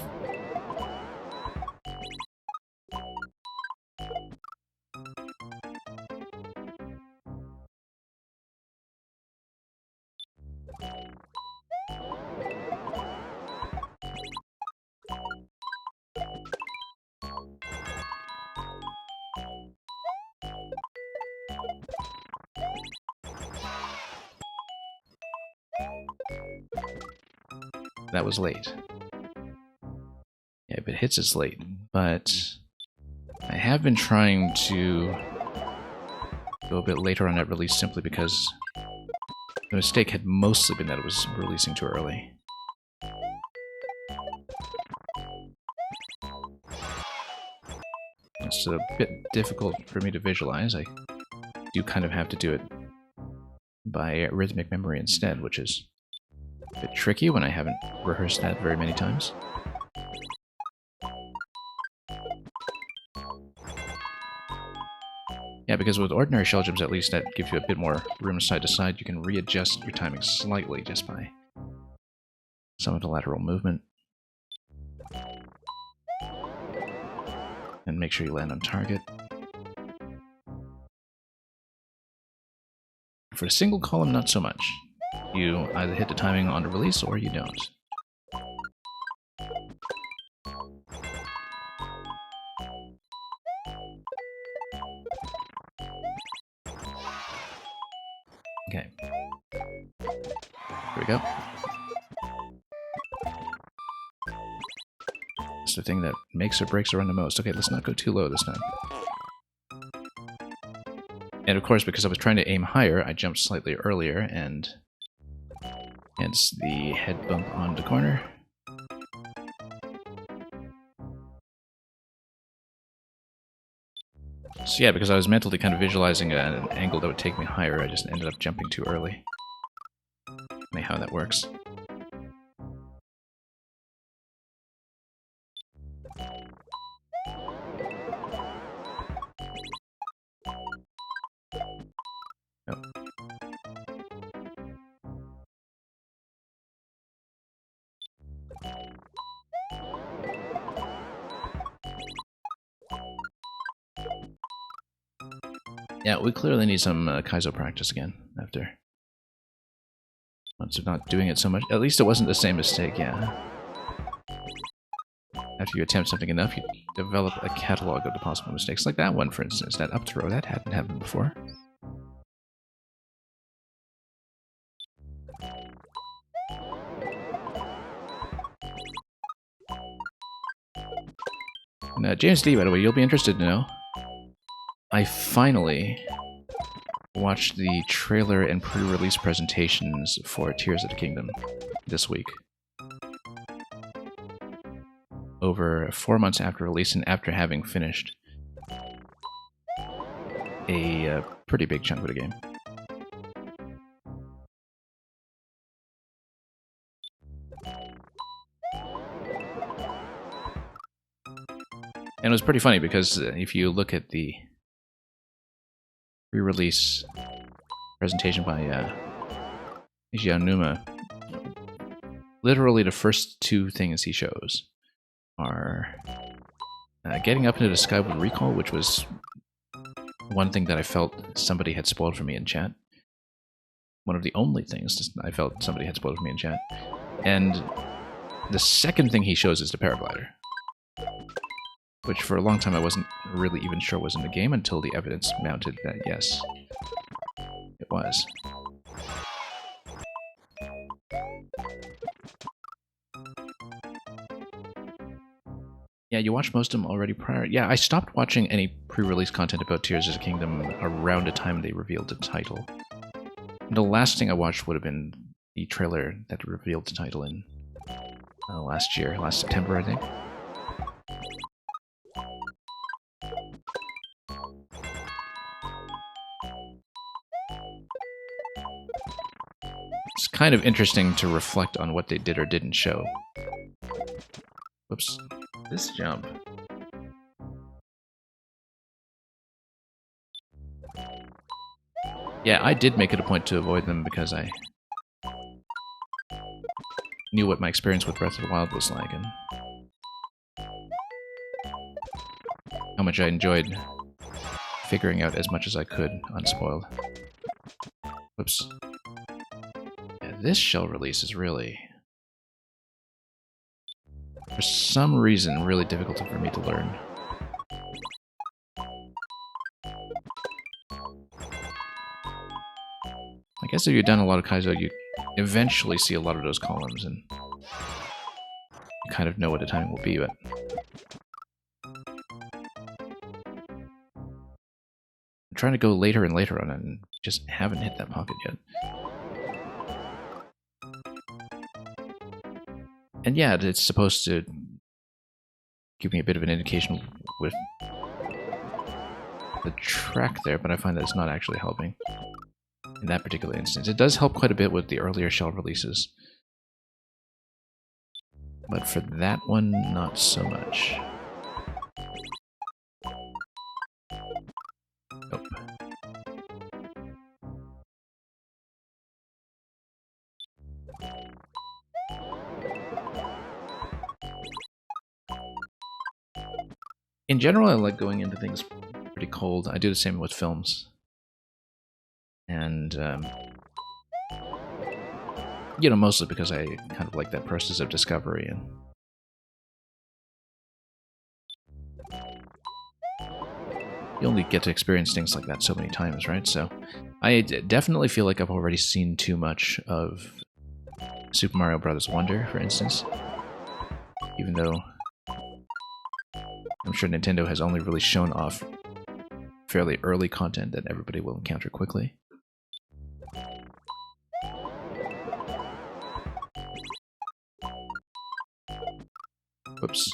That was late. Yeah, if it hits, it's late. But I have been trying to go a bit later on that release simply because the mistake had mostly been that it was releasing too early. It's a bit difficult for me to visualize. I do kind of have to do it by rhythmic memory instead, which is a bit tricky when I haven't rehearsed that very many times. Yeah, because with ordinary shell jumps, at least that gives you a bit more room side to side. You can readjust your timing slightly just by some of the lateral movement. And make sure you land on target. For a single column, not so much. You either hit the timing on the release or you don't. Okay. Here we go. It's the thing that makes or breaks a run the most. Okay, let's not go too low this time. And of course, because I was trying to aim higher, I jumped slightly earlier, and hence the head bump on the corner. So yeah, because I was mentally kind of visualizing an angle that would take me higher, I just ended up jumping too early. Funny how that works. Nope. Yeah, we clearly need some Kaizo practice again after months of not doing it so much. At least it wasn't the same mistake, yeah. After you attempt something enough, you develop a catalog of the possible mistakes. Like that one, for instance, that up throw, that hadn't happened before. And James D, by the way, you'll be interested to know, I finally watched the trailer and pre-release presentations for Tears of the Kingdom this week. Over 4 months after release and after having finished a pretty big chunk of the game. And it was pretty funny because if you look at the pre-release presentation by Eiji Aonuma, literally the first two things he shows are getting up into the sky with recall, which was one thing that I felt somebody had spoiled for me in chat. One of the only things I felt somebody had spoiled for me in chat. And the second thing he shows is the paraglider, which for a long time I wasn't really even sure was in the game until the evidence mounted that yes, it was. Yeah, you watched most of them already prior. Yeah, I stopped watching any pre-release content about Tears of the Kingdom around the time they revealed the title. The last thing I watched would have been the trailer that revealed the title in last September, I think. It's kind of interesting to reflect on what they did or didn't show. Whoops. This jump. Yeah, I did make it a point to avoid them because I knew what my experience with Breath of the Wild was like and how much I enjoyed figuring out as much as I could unspoiled. Whoops. Yeah, this shell release is really, for some reason, really difficult for me to learn. I guess if you've done a lot of Kaizo, you eventually see a lot of those columns, and you kind of know what the timing will be, but... I'm trying to go later and later on it, and just haven't hit that pocket yet. And yeah, it's supposed to give me a bit of an indication with the track there, but I find that it's not actually helping. In that particular instance. It does help quite a bit with the earlier shell releases. But for that one, not so much. Nope. In general, I like going into things pretty cold. I do the same with films. And, you know, mostly because I kind of like that process of discovery, and you only get to experience things like that so many times, right? So I definitely feel like I've already seen too much of Super Mario Bros. Wonder, for instance. Even though I'm sure Nintendo has only really shown off fairly early content that everybody will encounter quickly. Whoops.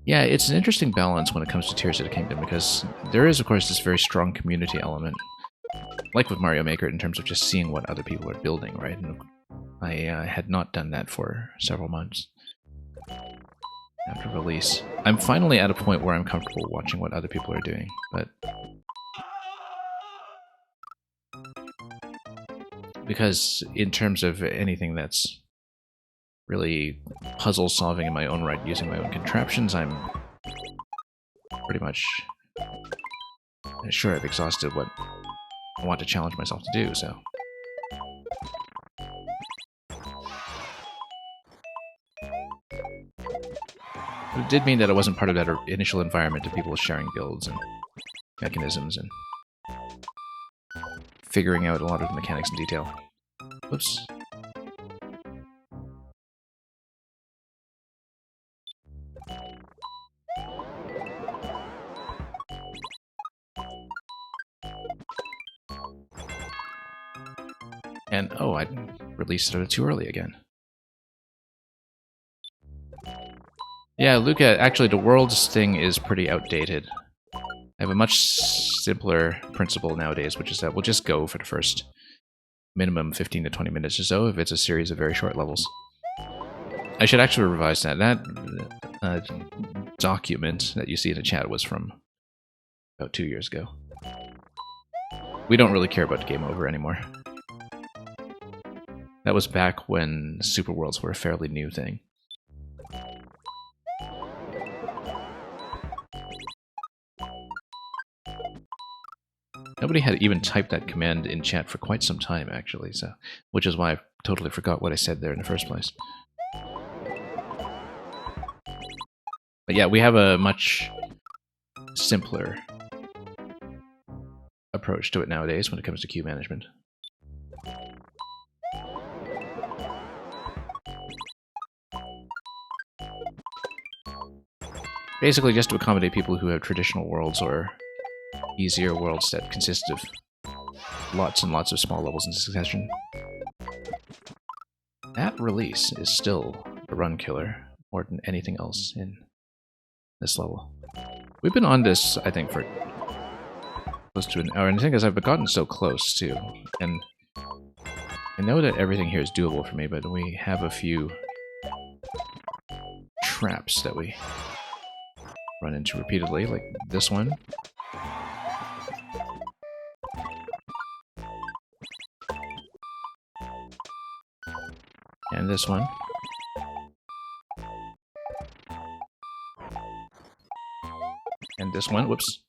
Yeah, it's an interesting balance when it comes to Tears of the Kingdom, because there is, of course, this very strong community element, like with Mario Maker, in terms of just seeing what other people are building, right? And I had not done that for several months after release. I'm finally at a point where I'm comfortable watching what other people are doing, but... because in terms of anything that's really puzzle solving in my own right, using my own contraptions, I'm pretty much sure I've exhausted what I want to challenge myself to do, so. It did mean that I wasn't part of that initial environment of people sharing builds and mechanisms and figuring out a lot of the mechanics in detail. Whoops. And, oh, I released it too early again. Yeah, Luca, actually the worlds thing is pretty outdated. I have a much simpler principle nowadays, which is that we'll just go for the first minimum 15 to 20 minutes or so if it's a series of very short levels. I should actually revise that. That document that you see in the chat was from about 2 years ago. We don't really care about Game Over anymore. That was back when Super Worlds were a fairly new thing. Nobody had even typed that command in chat for quite some time, actually, so which is why I totally forgot what I said there in the first place. But yeah, we have a much simpler approach to it nowadays when it comes to queue management. Basically just to accommodate people who have traditional worlds or easier worlds that consist of lots and lots of small levels in succession. That release is still a run killer more than anything else in this level. We've been on this, I think, for close to an hour, and the thing is I've gotten so close too, and I know that everything here is doable for me, but we have a few traps that we run into repeatedly, like this one. And this one. And this one. Whoops.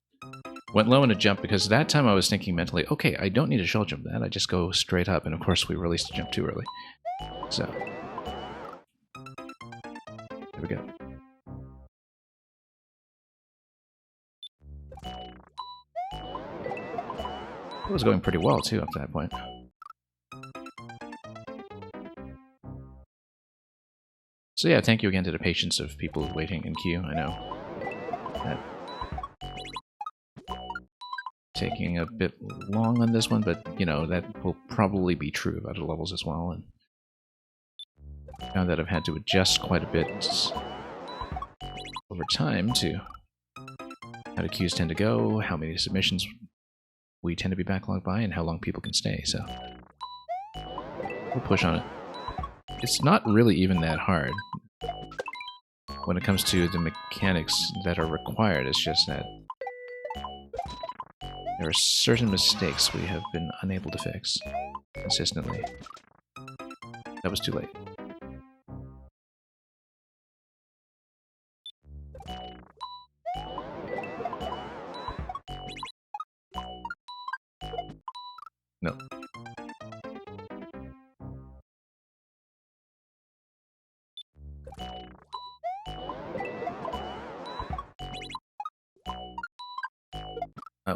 Went low in a jump because that time I was thinking mentally, okay, I don't need a shell jump that, I just go straight up, and of course we released the jump too early. So. There we go. It was going pretty well too up to that point. So yeah, thank you again to the patience of people waiting in queue. I know that taking a bit long on this one, but you know, that will probably be true of other levels as well. And now that I've had to adjust quite a bit over time to how the queues tend to go, how many submissions we tend to be backlogged by, and how long people can stay, so we'll push on it. It's not really even that hard when it comes to the mechanics that are required. It's just that there are certain mistakes we have been unable to fix consistently. That was too late. No.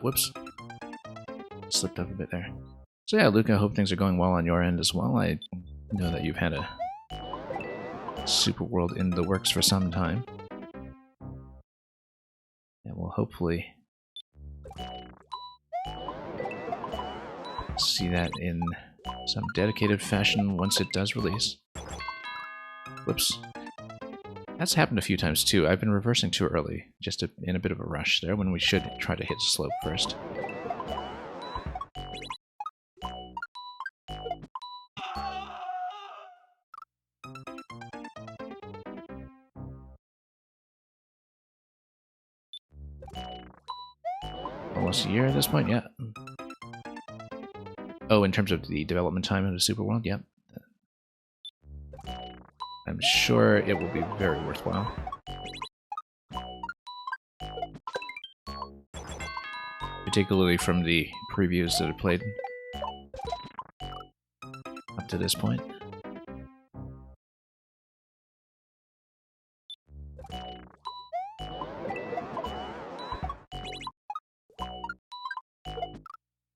Whoops. Slipped up a bit there. So yeah, Luke, I hope things are going well on your end as well. I know that you've had a Super World in the works for some time. And we'll hopefully see that in some dedicated fashion once it does release. Whoops. That's happened a few times too. I've been reversing too early, just in a bit of a rush there, when we should try to hit the slope first. Almost a year at this point, yeah. Oh, in terms of the development time of the Super World, yep. I'm sure it will be very worthwhile. Particularly from the previews that I played up to this point.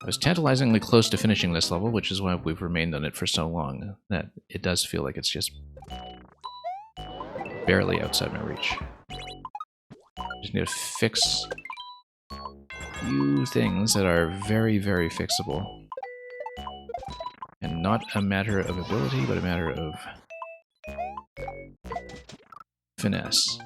I was tantalizingly close to finishing this level, which is why we've remained on it for so long, that it does feel like it's just barely outside my reach. Just need to fix a few things that are very, very fixable. And not a matter of ability, but a matter of finesse.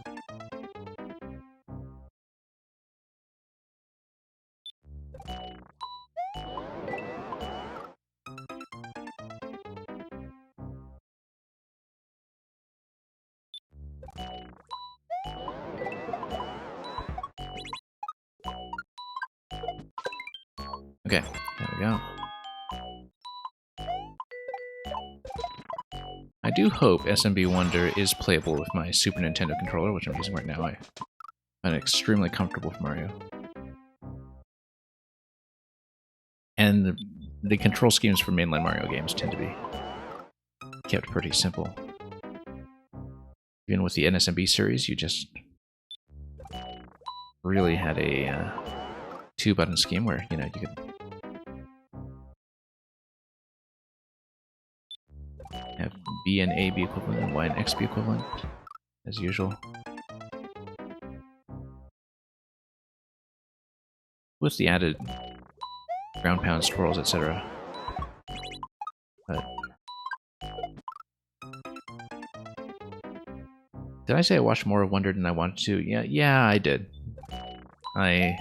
Okay, there we go. I do hope SMB Wonder is playable with my Super Nintendo controller, which I'm using right now. I find it extremely comfortable for Mario. And the control schemes for mainline Mario games tend to be kept pretty simple. Even with the NSMB series, you just really had a two-button scheme where, you know, you could have B and A be equivalent and Y and X be equivalent, as usual. With the added ground pound swirls, etc. But did I say I watched more of Wonder than I wanted to? Yeah, I did. I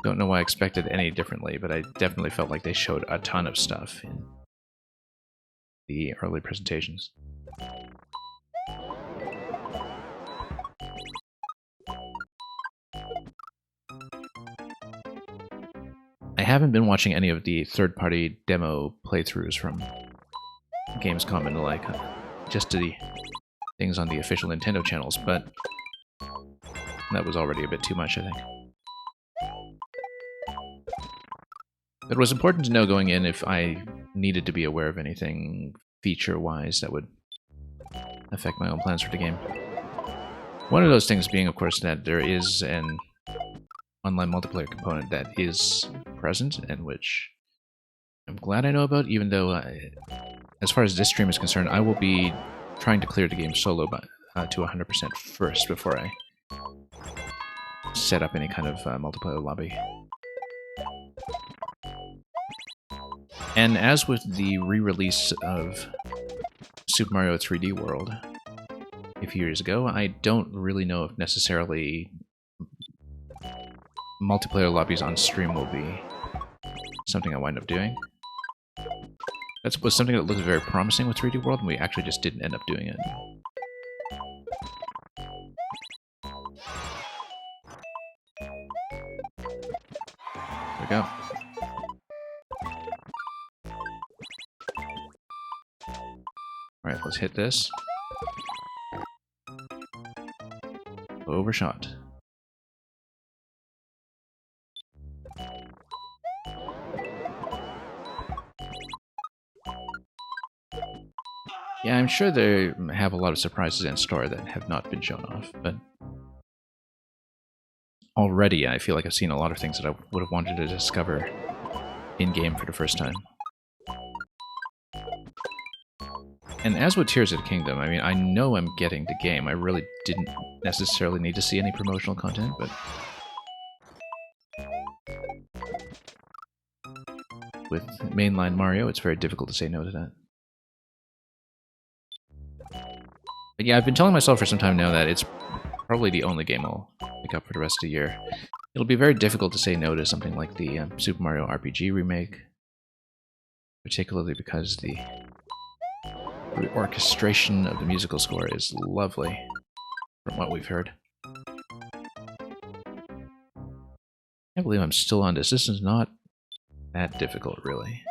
don't know why I expected any differently, but I definitely felt like they showed a ton of stuff in the early presentations. I haven't been watching any of the third-party demo playthroughs from Gamescom and the like, just the things on the official Nintendo channels, but that was already a bit too much, I think. It was important to know going in if I needed to be aware of anything feature-wise that would affect my own plans for the game. One of those things being, of course, that there is an online multiplayer component that is present, and which I'm glad I know about, even though, as far as this stream is concerned, I will be trying to clear the game solo to 100% first before I set up any kind of multiplayer lobby. And as with the re-release of Super Mario 3D World a few years ago, I don't really know if necessarily multiplayer lobbies on stream will be something I wind up doing. That was something that looked very promising with 3D World, and we actually just didn't end up doing it. There we go. Alright, let's hit this. Overshot. Yeah, I'm sure they have a lot of surprises in store that have not been shown off, but already I feel like I've seen a lot of things that I would have wanted to discover in-game for the first time. And as with Tears of the Kingdom, I mean, I know I'm getting the game. I really didn't necessarily need to see any promotional content, but with mainline Mario, it's very difficult to say no to that. But yeah, I've been telling myself for some time now that it's probably the only game I'll pick up for the rest of the year. It'll be very difficult to say no to something like the Super Mario RPG remake, particularly because the orchestration of the musical score is lovely, from what we've heard. I can't believe I'm still on this. This is not that difficult, really.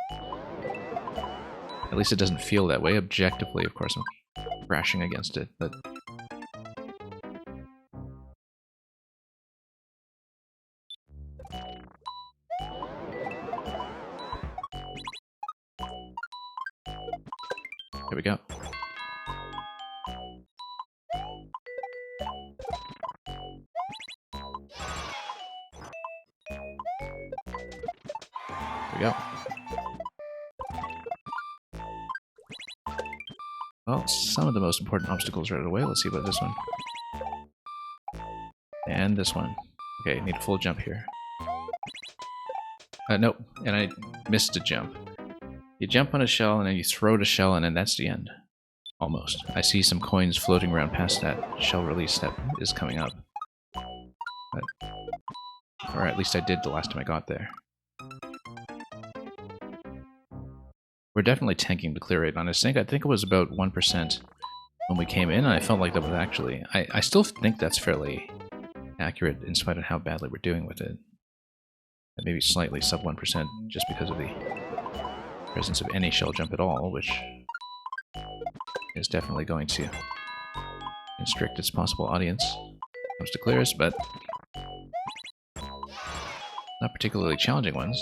At least it doesn't feel that way. Objectively, of course, I'm crashing against it, but... Here we go. There we go. Well, some of the most important obstacles are out of the way. Let's see about this one. And this one. Okay, need a full jump here. Nope, and I missed a jump. You jump on a shell, and then you throw the shell, and then that's the end. Almost. I see some coins floating around past that shell release that is coming up. But, or at least I did the last time I got there. We're definitely tanking the clear rate on this thing. I think it was about 1% when we came in, and I felt like that was actually... I still think that's fairly accurate in spite of how badly we're doing with it. And maybe slightly sub 1% just because of the presence of any shell jump at all, which is definitely going to constrict its possible audience when it comes to clears, but not particularly challenging ones.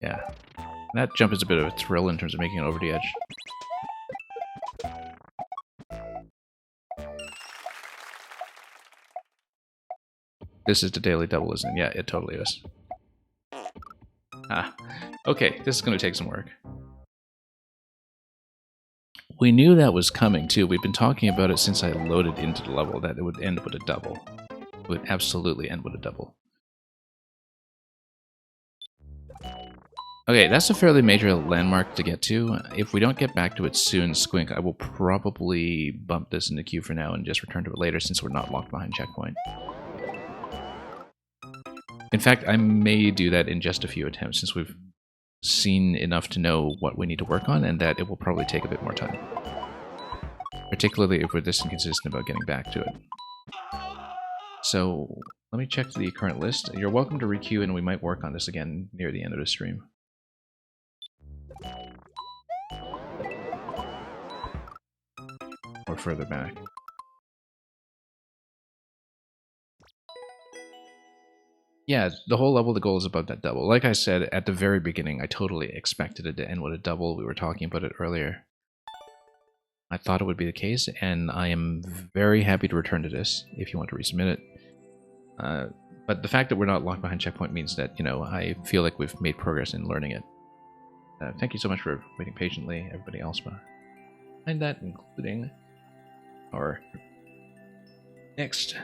Yeah, that jump is a bit of a thrill in terms of making it over the edge. This is the daily double, isn't it? Yeah, it totally is. Ah, okay, this is going to take some work. We knew that was coming, too. We've been talking about it since I loaded into the level, that it would end with a double. It would absolutely end with a double. Okay, that's a fairly major landmark to get to. If we don't get back to it soon, Squink, I will probably bump this in the queue for now and just return to it later since we're not locked behind checkpoint. In fact, I may do that in just a few attempts since we've seen enough to know what we need to work on and that it will probably take a bit more time. Particularly if we're this inconsistent about getting back to it. So, let me check the current list. You're welcome to requeue and we might work on this again near the end of the stream. Or further back. Yeah, the whole level, the goal is about that double. Like I said, at the very beginning, I totally expected it to end with a double. We were talking about it earlier. I thought it would be the case, and I am very happy to return to this if you want to resubmit it. But the fact that we're not locked behind checkpoint means that, you know, I feel like we've made progress in learning it. Thank you so much for waiting patiently, everybody else behind that, including our next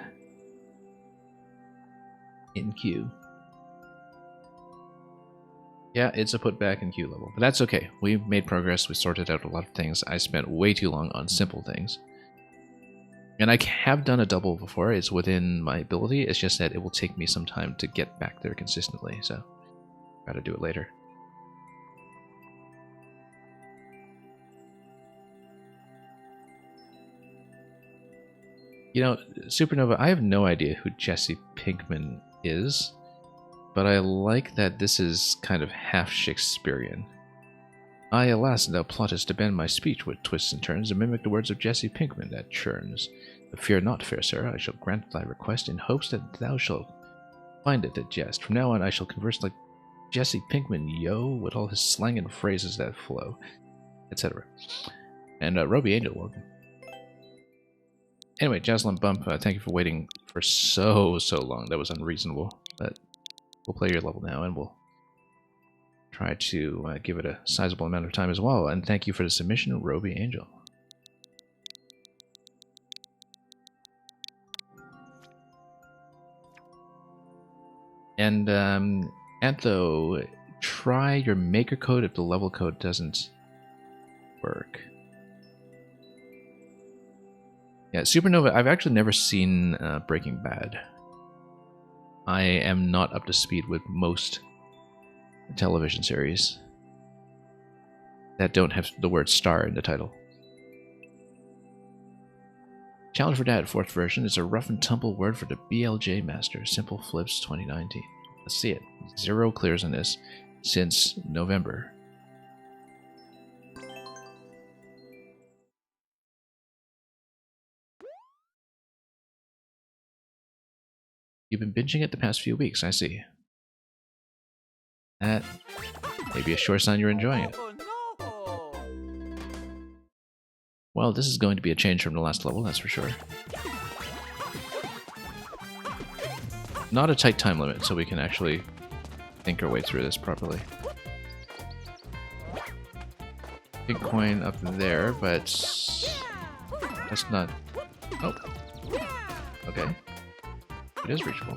in queue. Yeah, it's a put back in queue level, but that's okay. We've made progress, we sorted out a lot of things. I spent way too long on simple things. And I have done a double before, it's within my ability, it's just that it will take me some time to get back there consistently, so gotta do it later. You know, Supernova, I have no idea who Jesse Pinkman is, but I like that this is kind of half Shakespearean. I, alas, thou plottest to bend my speech with twists and turns, and mimic the words of Jesse Pinkman that churns. But fear not, fair sir, I shall grant thy request in hopes that thou shalt find it a jest. From now on I shall converse like Jesse Pinkman, yo, with all his slang and phrases that flow, etc. And Roby Angel, welcome. Anyway, Jaslyn Bump, thank you for waiting for so long. That was unreasonable, but we'll play your level now, and we'll try to give it a sizable amount of time as well. And thank you for the submission, Roby Angel. And Antho, try your maker code if the level code doesn't work. Yeah, Supernova, I've actually never seen Breaking Bad. I am not up to speed with most television series that don't have the word star in the title. Challenge for Dad 4th version is a rough and tumble word for the BLJ Master, Simple Flips 2019. Let's see it. 0 clears on this since November. You've been binging it the past few weeks, I see. That may be a sure sign you're enjoying it. Well, this is going to be a change from the last level, that's for sure. Not a tight time limit, so we can actually think our way through this properly. Big coin up there, but that's not... Oh. Okay. It is reachable.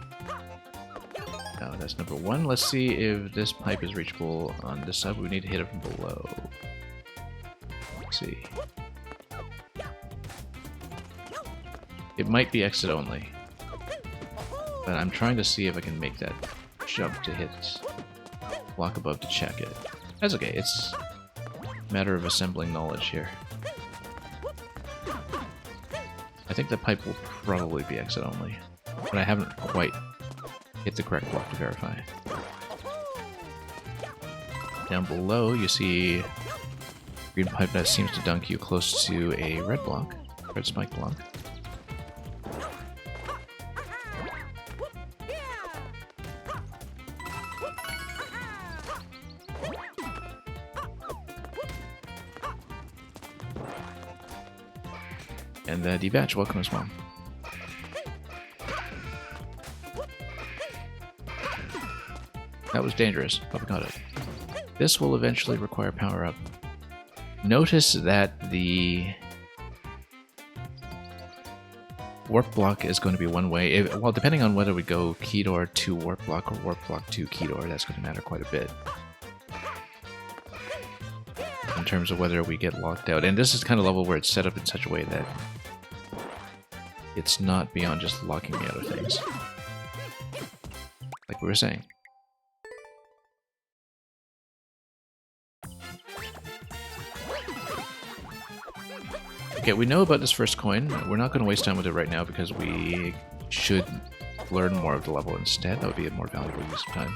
Now that's number 1. Let's see if this pipe is reachable on this side. We need to hit it from below. Let's see. It might be exit only. But I'm trying to see if I can make that jump to hit block above to check it. That's okay, it's a matter of assembling knowledge here. I think the pipe will probably be exit only, but I haven't quite hit the correct block to verify. Down below, you see green pipe that seems to dunk you close to a red block, red spike block. And D-Batch, welcome as well. That was dangerous, but we got it. This will eventually require power up. Notice that the warp block is going to be one way. Well, depending on whether we go key door to warp block or warp block to key door, that's going to matter quite a bit. In terms of whether we get locked out. And this is the kind of level where it's set up in such a way that it's not beyond just locking me out of things. Like we were saying. Okay, we know about this first coin. We're not going to waste time with it right now because we should learn more of the level instead. That would be a more valuable use of time.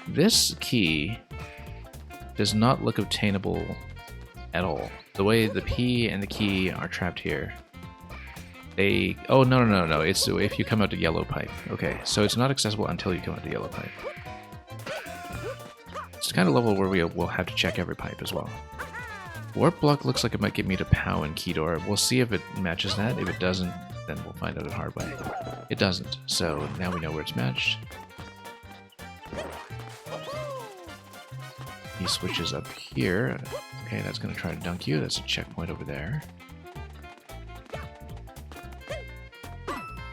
This key does not look obtainable at all. The way the P and the key are trapped here. They... Oh, no. It's if you come out to yellow pipe. Okay, so it's not accessible until you come out to yellow pipe. It's the kind of level where we will have to check every pipe as well. Warp block looks like it might get me to POW and key door. We'll see if it matches that. If it doesn't, then we'll find out in hard way. It doesn't, so now we know where it's matched. He switches up here. Okay, that's going to try to dunk you. That's a checkpoint over there.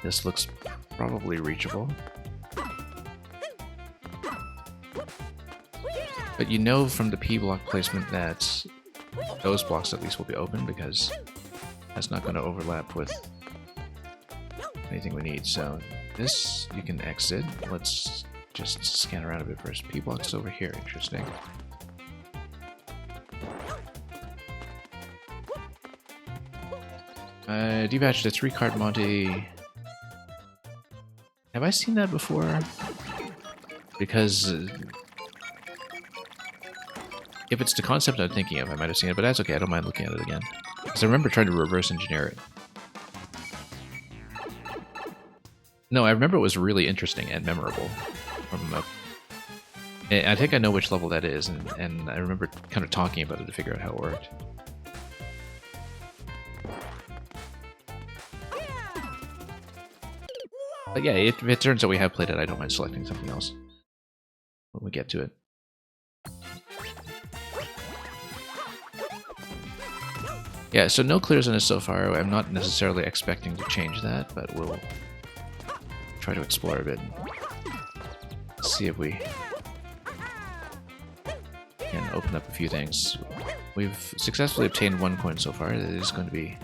This looks probably reachable. But you know from the P block placement that those blocks at least will be open because that's not going to overlap with anything we need. So this you can exit. Let's just scan around a bit first. P block's over here. Interesting. D-Batch, the 3-card Monty. Have I seen that before? Because if it's the concept I'm thinking of, I might have seen it, but that's okay. I don't mind looking at it again. Because I remember trying to reverse engineer it. No, I remember it was really interesting and memorable. I think I know which level that is, and I remember kind of talking about it to figure out how it worked. But yeah, if it turns out we have played it, I don't mind selecting something else when we get to it. Yeah, so no clears on this so far. I'm not necessarily expecting to change that, but we'll try to explore a bit and see if we can open up a few things. We've successfully obtained 1 coin so far. It is going to be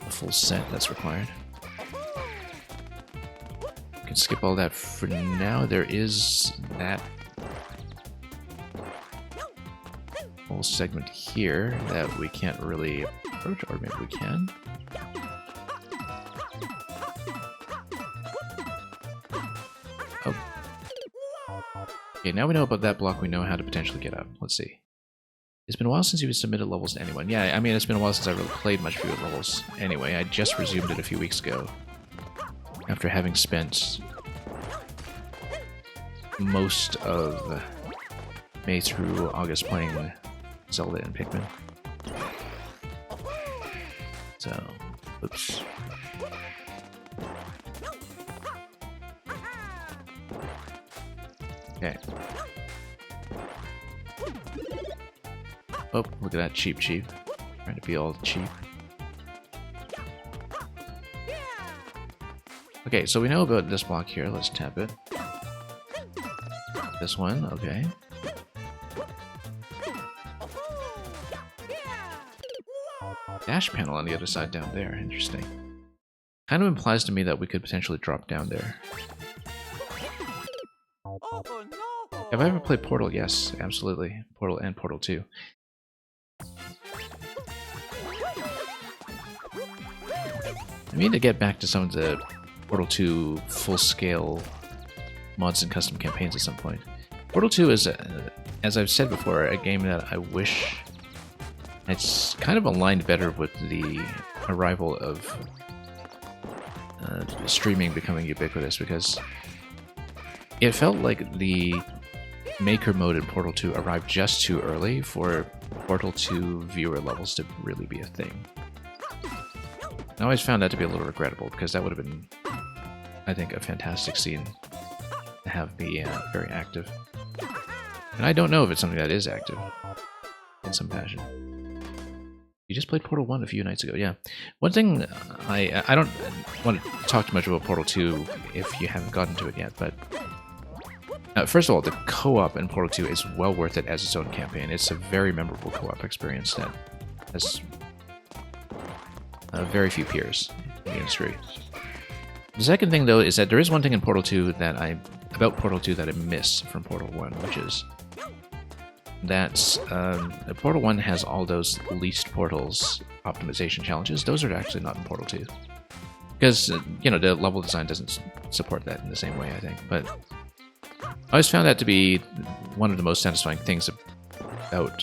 a full set that's required. Can skip all that for now. There is that whole segment here that we can't really approach, or maybe we can. Oh. Okay, now we know about that block, we know how to potentially get up. Let's see. It's been a while since you've submitted levels to anyone. Yeah, I mean, it's been a while since I really played much fewer levels. Anyway, I just resumed it a few weeks ago. After having spent most of May through August playing Zelda and Pikmin. So, oops. Okay. Oh, look at that cheap. Trying to be all cheap. Okay, so we know about this block here. Let's tap it. This one, okay. dash panel on the other side down there. Interesting. Kind of implies to me that we could potentially drop down there. Have I ever played Portal? Yes, absolutely. Portal and Portal 2. I mean to get back to some of the Portal 2 full-scale mods and custom campaigns at some point. Portal 2 is, as I've said before, a game that I wish it's kind of aligned better with the arrival of streaming becoming ubiquitous, because it felt like the Maker mode in Portal 2 arrived just too early for Portal 2 viewer levels to really be a thing. I always found that to be a little regrettable, because that would have been, I think, a fantastic scene to have be very active. And I don't know if it's something that is active in some fashion. You just played Portal 1 a few nights ago, yeah. One thing, I don't want to talk too much about Portal 2 if you haven't gotten to it yet, but first of all, the co-op in Portal 2 is well worth it as its own campaign. It's a very memorable co-op experience that has very few peers in the industry. The second thing, though, is that there is one thing in Portal 2 about Portal 2 that I miss from Portal 1, which is that Portal 1 has all those least portals optimization challenges. Those are actually not in Portal 2. Because, you know, the level design doesn't support that in the same way, I think. But I always found that to be one of the most satisfying things about...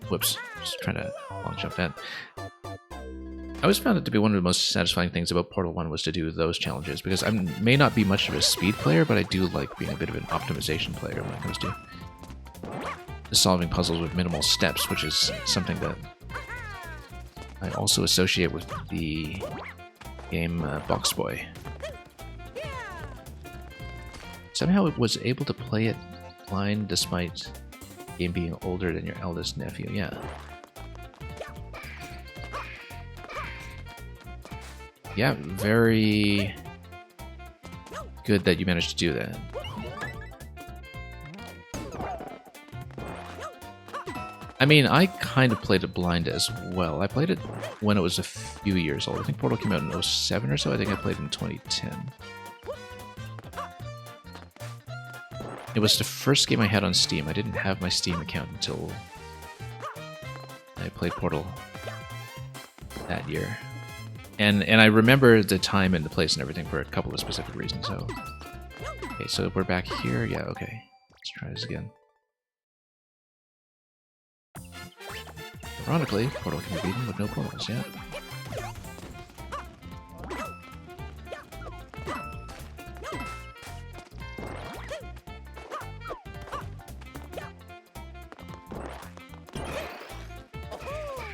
Whoops, just trying to long jump that. I always found it to be one of the most satisfying things about Portal 1 was to do those challenges, because I may not be much of a speed player, but I do like being a bit of an optimization player when it comes to solving puzzles with minimal steps, which is something that I also associate with the game Box Boy. Somehow it was able to play it blind despite the game being older than your eldest nephew, yeah. Yeah, very good that you managed to do that. I mean, I kind of played it blind as well. I played it when it was a few years old. I think Portal came out in 07 or so. I think I played it in 2010. It was the first game I had on Steam. I didn't have my Steam account until I played Portal that year. And I remember the time and the place and everything for a couple of specific reasons. So, okay, so we're back here. Yeah, okay. Let's try this again. Ironically, Portal can be beaten with no portals, yeah.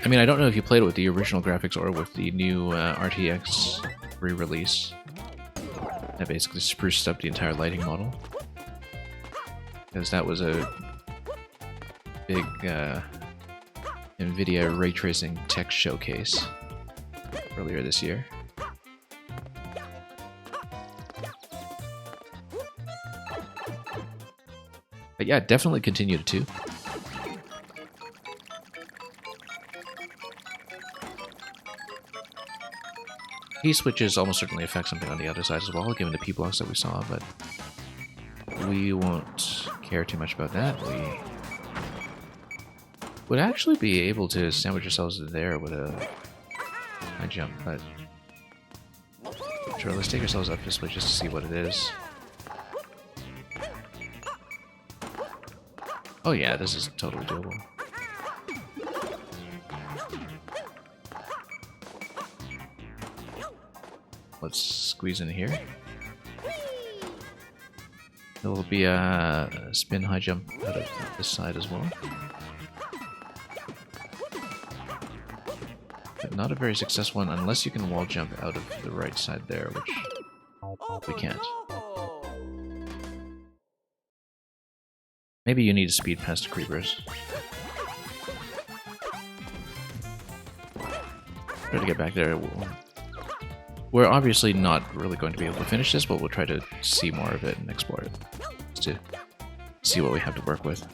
I mean, I don't know if you played it with the original graphics or with the new RTX re-release that basically spruced up the entire lighting model. Because that was a big NVIDIA ray tracing tech showcase earlier this year. But yeah, definitely continue to 2. Key switches almost certainly affect something on the other side as well, given the P-blocks that we saw, but we won't care too much about that. We would actually be able to sandwich ourselves there with a high jump, but sure, let's take ourselves up this way just to see what it is. Oh yeah, this is totally doable. Let's squeeze in here. There will be a spin high jump out of this side as well. But not a very successful one unless you can wall jump out of the right side there, which we can't. Maybe you need to speed past the creepers. Try to get back there. We're obviously not really going to be able to finish this, but we'll try to see more of it and explore it, just to see what we have to work with.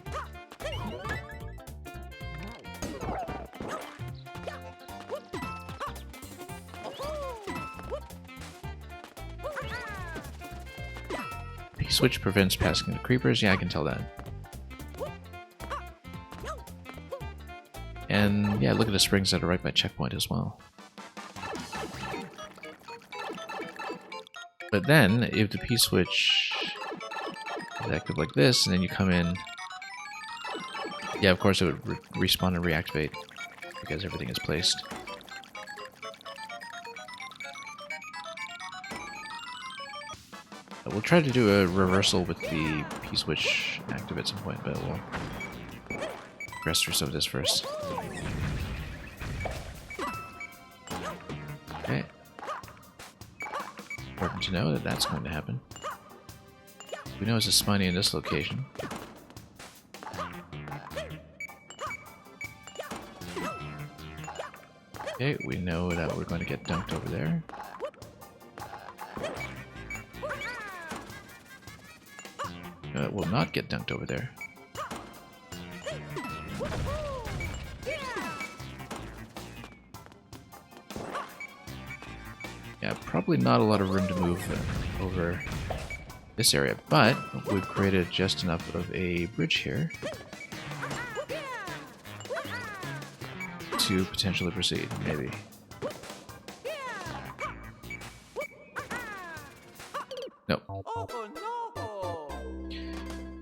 P-switch prevents passing into creepers. Yeah, I can tell that. And yeah, look at the springs that are right by checkpoint as well. But then, if the P-switch is active like this, and then you come in... Yeah, of course it would respawn and reactivate, because everything is placed. We'll try to do a reversal with the P-switch active at some point, but we'll progress through some of this first. Okay. Important to know that that's going to happen. We know it's a spiny in this location. Okay, we know that we're going to get dunked over there. Will not get dunked over there. Yeah, probably not a lot of room to move over this area, but we've created just enough of a bridge here to potentially proceed, maybe. Nope.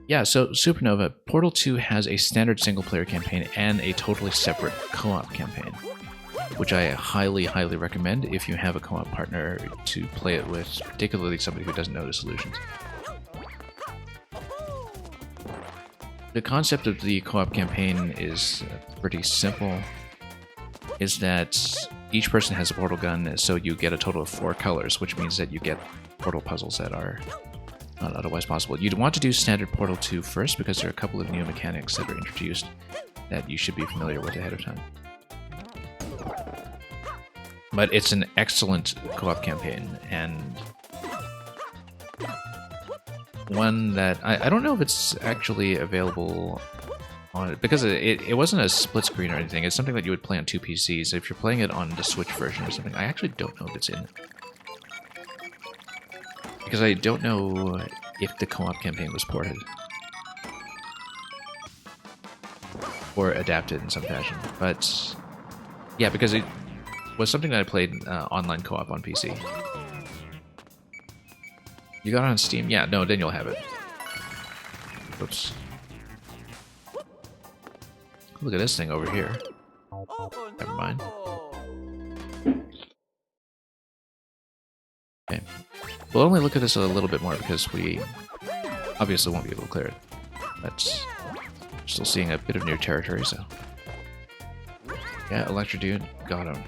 Yeah, so Supernova, Portal 2 has a standard single-player campaign and a totally separate co-op campaign, which I highly, highly recommend if you have a co-op partner to play it with, particularly somebody who doesn't know the solutions. The concept of the co-op campaign is pretty simple, is that each person has a portal gun, so you get a total of 4 colors, which means that you get portal puzzles that are not otherwise possible. You'd want to do standard Portal 2 first, because there are a couple of new mechanics that are introduced that you should be familiar with ahead of time. But it's an excellent co-op campaign, and one that I don't know if it's actually available on it, because it wasn't a split screen or anything. It's something that you would play on 2 PCs. So if you're playing it on the Switch version or something, I actually don't know if it's in. Because I don't know if the co-op campaign was ported or adapted in some fashion. But yeah, because it was something that I played online co-op on PC. You got it on Steam? Yeah, no, then you'll have it. Oops. Look at this thing over here. Never mind. Okay. We'll only look at this a little bit more because we obviously won't be able to clear it. That's still seeing a bit of new territory, so. Yeah, Electro Dude, got him.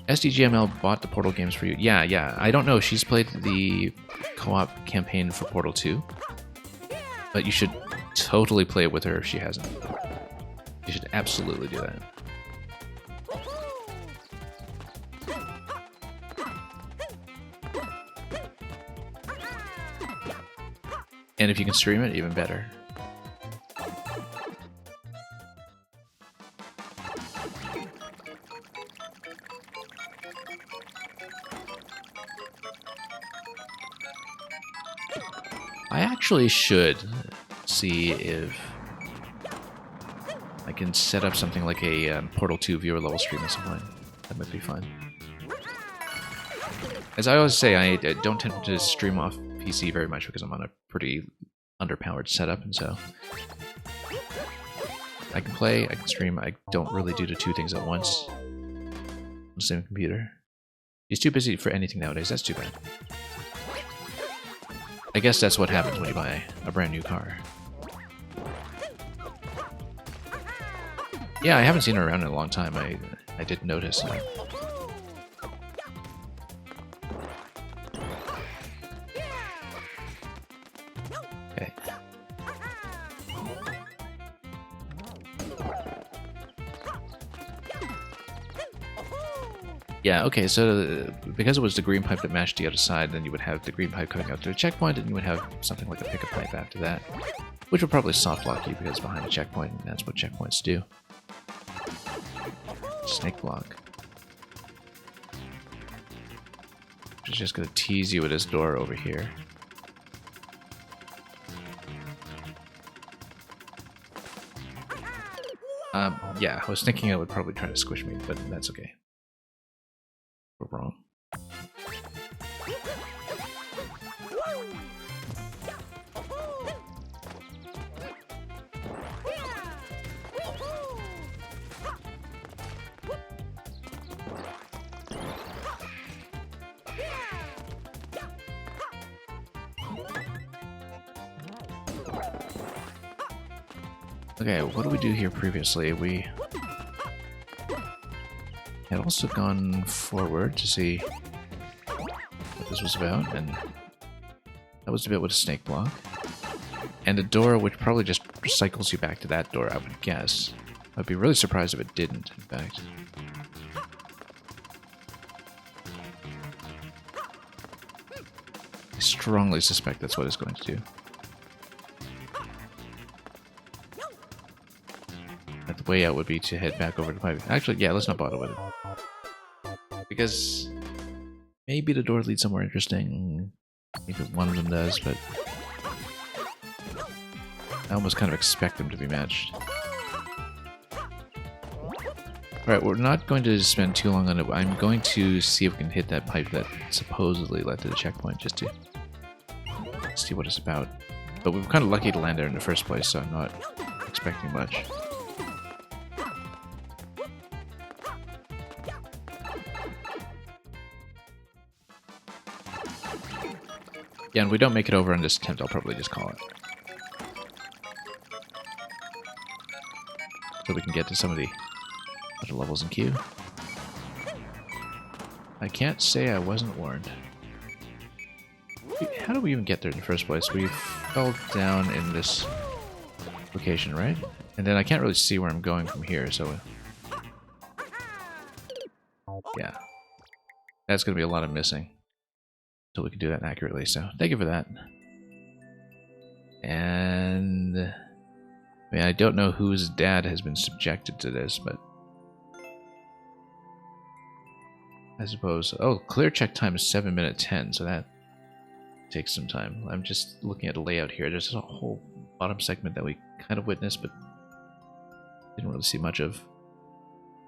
SDGML bought the Portal games for you. Yeah, I don't know. She's played the co-op campaign for Portal 2. But you should totally play it with her if she hasn't. You should absolutely do that. And if you can stream it, even better. I actually should see if I can set up something like a Portal 2 viewer level stream at some point. That might be fun. As I always say, I don't tend to stream off PC very much because I'm on a pretty underpowered setup, and so I can play, I can stream, I don't really do the 2 things at once on the same computer. He's too busy for anything nowadays, that's too bad. I guess that's what happens when you buy a brand new car. Yeah, I haven't seen her around in a long time. I did notice. Okay. Yeah, okay, so because it was the green pipe that mashed the other side, then you would have the green pipe coming out to the checkpoint, and you would have something like a pickup pipe after that, which would probably soft lock you because it's behind a checkpoint, and that's what checkpoints do. Snake block. is just going to tease you with his door over here. Yeah, I was thinking it would probably try to squish me, but that's okay. We're wrong. Okay, what did we do here previously? We had also gone forward to see what this was about, and that was the bit with a snake block. And a door which probably just cycles you back to that door, I would guess. I'd be really surprised if it didn't, in fact. I strongly suspect that's what it's going to do. The way out would be to head back over to the pipe. Actually, yeah, let's not bother with it. Because maybe the door leads somewhere interesting. Maybe one of them does, but I almost kind of expect them to be matched. Alright, we're not going to spend too long on it. I'm going to see if we can hit that pipe that supposedly led to the checkpoint, just to see what it's about. But we were kind of lucky to land there in the first place, so I'm not expecting much. Yeah, and we don't make it over on this attempt, I'll probably just call it. So we can get to some of the other levels in queue. I can't say I wasn't warned. How did we even get there in the first place? We fell down in this location, right? And then I can't really see where I'm going from here, so... yeah. That's going to be a lot of missing. So we can do that accurately, so thank you for that. And... I mean, I don't know whose dad has been subjected to this, but... I suppose... oh, clear check time is 7:10, so that takes some time. I'm just looking at the layout here. There's a whole bottom segment that we kind of witnessed, but didn't really see much of.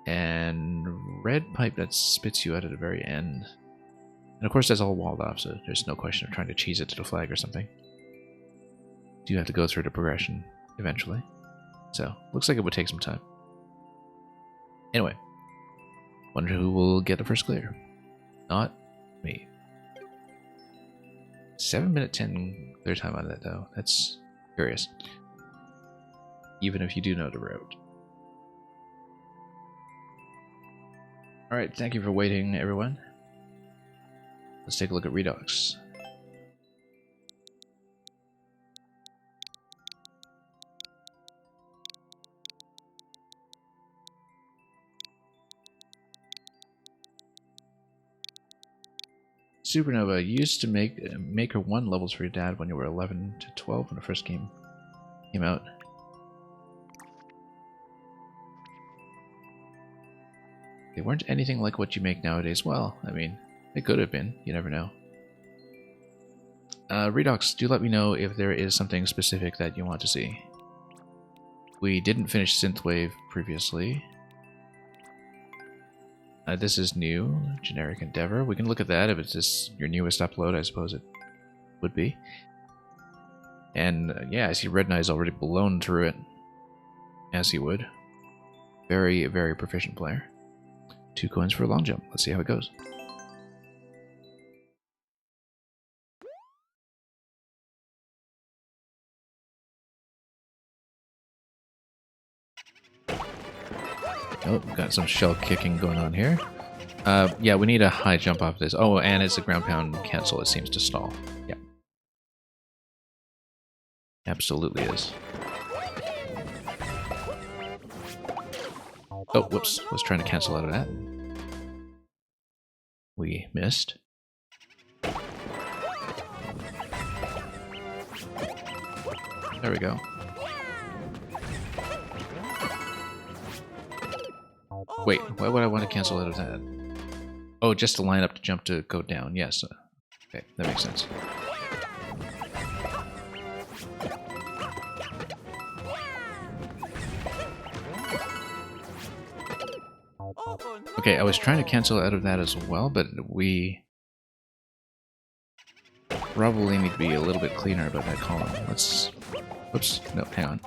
And red pipe that spits you out at the very end. And of course that's all walled off, so there's no question of trying to cheese it to the flag or something. You have to go through the progression eventually. So, looks like it would take some time. Anyway, wonder who will get the first clear. Not me. 7:10 clear time on that though. That's curious. Even if you do know the route. Alright, thank you for waiting, everyone. Let's take a look at Redux. Supernova used to make Maker 1 levels for your dad when you were 11 to 12 when the first game came out. They weren't anything like what you make nowadays. Well, I mean, they could have been. You never know. Redux, do let me know if there is something specific that you want to see. We didn't finish Synthwave previously. This is new, generic endeavor. We can look at that if it's just your newest upload. I suppose it would be. And yeah, I see Red Knight's already blown through it, as he would. Very, very proficient player. 2 coins for a long jump. Let's see how it goes. Oh, got some shell kicking going on here. Yeah, we need a high jump off this. Oh, and it's a ground pound cancel. It seems to stall. Yeah. Absolutely is. Oh, whoops. Was trying to cancel out of that. We missed. There we go. Wait, why would I want to cancel out of that? Oh, just to line up to jump to go down. Yes. Okay, that makes sense. Okay, I was trying to cancel out of that as well, but we probably need to be a little bit cleaner about that column. Let's... Oops, no, hang on.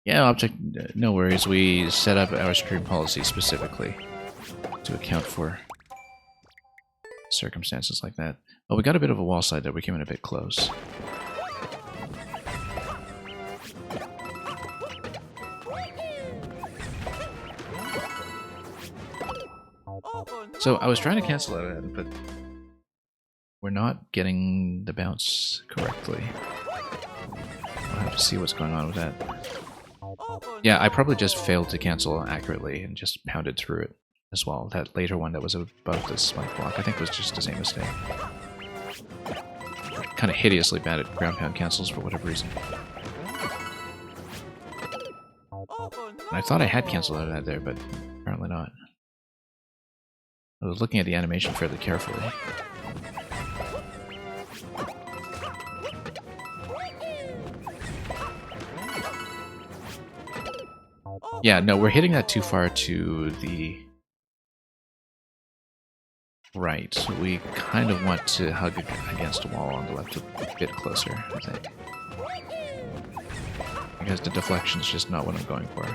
Yeah, object, no worries. We set up our stream policy specifically to account for circumstances like that. Oh, we got a bit of a wall slide there. We came in a bit close. So I was trying to cancel out of that, but we're not getting the bounce correctly. I'll have to see what's going on with that. Yeah, I probably just failed to cancel accurately and just pounded through it as well. That later one that was above the spike block, I think was just the same mistake. Kind of hideously bad at ground pound cancels for whatever reason. And I thought I had canceled out of that there, but apparently not. I was looking at the animation fairly carefully. Yeah, no, we're hitting that too far to the right. We kind of want to hug against a wall on the left a bit closer, I think. Because the deflection's just not what I'm going for.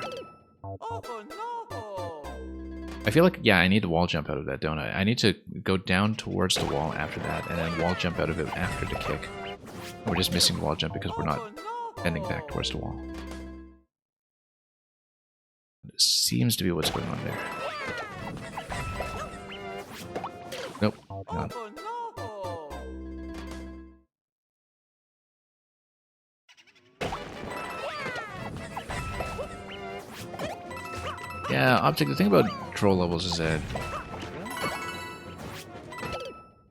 I feel like, yeah, I need to wall jump out of that, don't I? I need to go down towards the wall after that, and then wall jump out of it after the kick. We're just missing the wall jump because we're not bending back towards the wall. It seems to be what's going on there. Nope. Hang on. Yeah, Optic, the thing about troll levels is that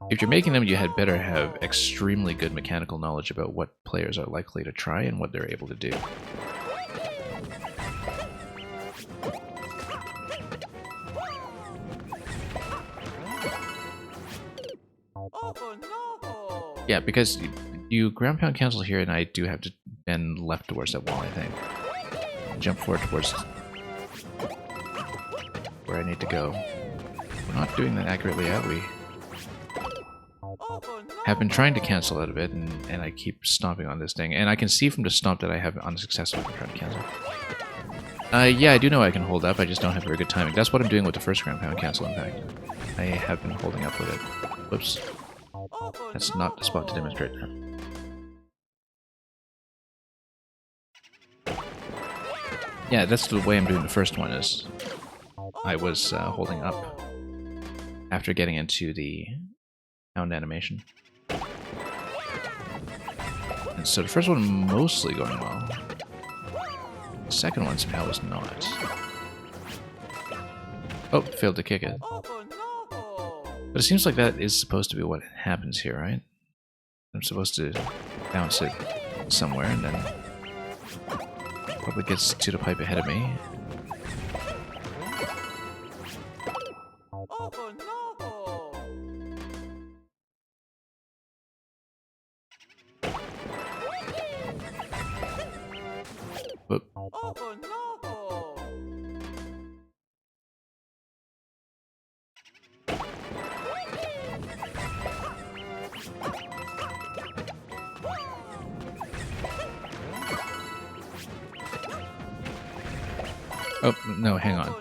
if you're making them, you had better have extremely good mechanical knowledge about what players are likely to try and what they're able to do. Yeah, because you ground pound cancel here, and I do have to bend left towards that wall, I think. And jump forward towards where I need to go. We're not doing that accurately yet. We have been trying to cancel out of it, and I keep stomping on this thing. And I can see from the stomp that I have unsuccessfully been trying to cancel. Yeah, I do know I can hold up, I just don't have very good timing. That's what I'm doing with the first ground pound cancel, in fact. I have been holding up with it. Whoops. That's not the spot to demonstrate that. Yeah, that's the way I'm doing the first one, is I was holding up after getting into the pound animation. And so the first one mostly going well. The second one somehow was not. Oh, failed to kick it. But it seems like that is supposed to be what happens here, right? I'm supposed to bounce it somewhere and then probably gets to the pipe ahead of me. Whoop. Oh, no, hang on.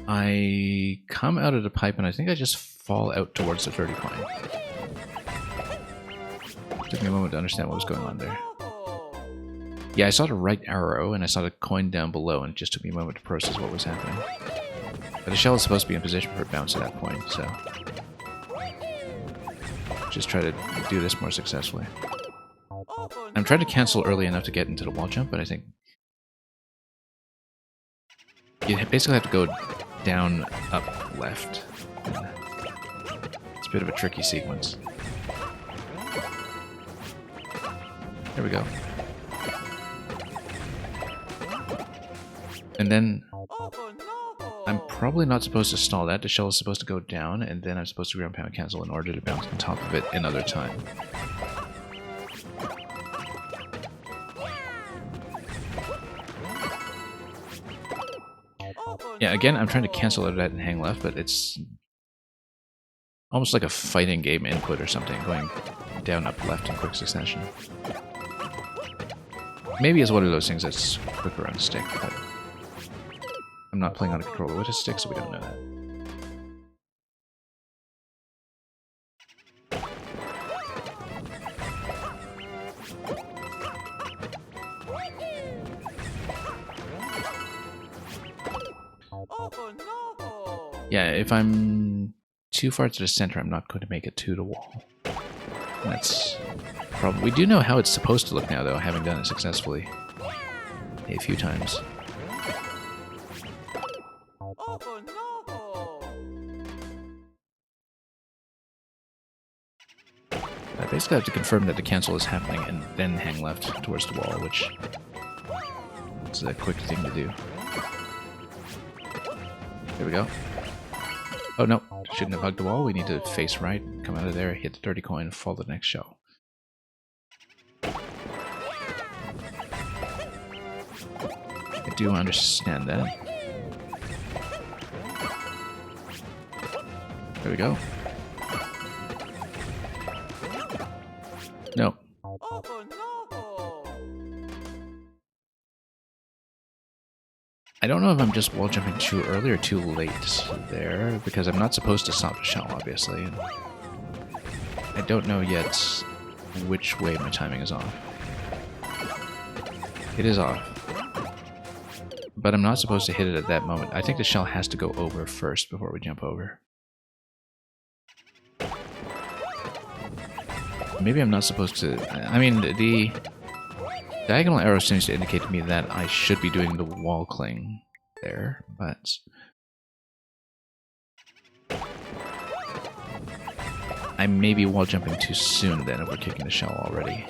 I come out of the pipe and I think I just fall out towards the 30 coin. Took me a moment to understand what was going on there. Yeah, I saw the right arrow and I saw the coin down below, and it just took me a moment to process what was happening. But the shell is supposed to be in position for a bounce at that point, so just try to do this more successfully. I'm trying to cancel early enough to get into the wall jump, but I think you basically have to go down, up, left. It's a bit of a tricky sequence. There we go. And then I'm probably not supposed to stall that. The shell is supposed to go down, and then I'm supposed to ground pound cancel in order to bounce on top of it another time. Yeah, again, I'm trying to cancel out of that and hang left, but it's almost like a fighting game input or something, going down, up, left in quick succession. Maybe it's one of those things that's quicker on a stick, but I'm not playing on a controller with a stick, so we don't know that. Yeah, if I'm too far to the center, I'm not going to make it to the wall. And that's probably... We do know how it's supposed to look now, though, having done it successfully a few times. I basically have to confirm that the cancel is happening and then hang left towards the wall, which is a quick thing to do. There we go. Oh no, shouldn't have hugged the wall. We need to face right, come out of there, hit the 30 coin, follow the next shell. I do understand that. There we go. No. I don't know if I'm just wall jumping too early or too late there, because I'm not supposed to stop the shell, obviously. I don't know yet which way my timing is off. It is off. But I'm not supposed to hit it at that moment. I think the shell has to go over first before we jump over. Maybe I'm not supposed to... I mean, the diagonal arrow seems to indicate to me that I should be doing the wall cling there, but... I may be wall jumping too soon then if we're kicking the shell already.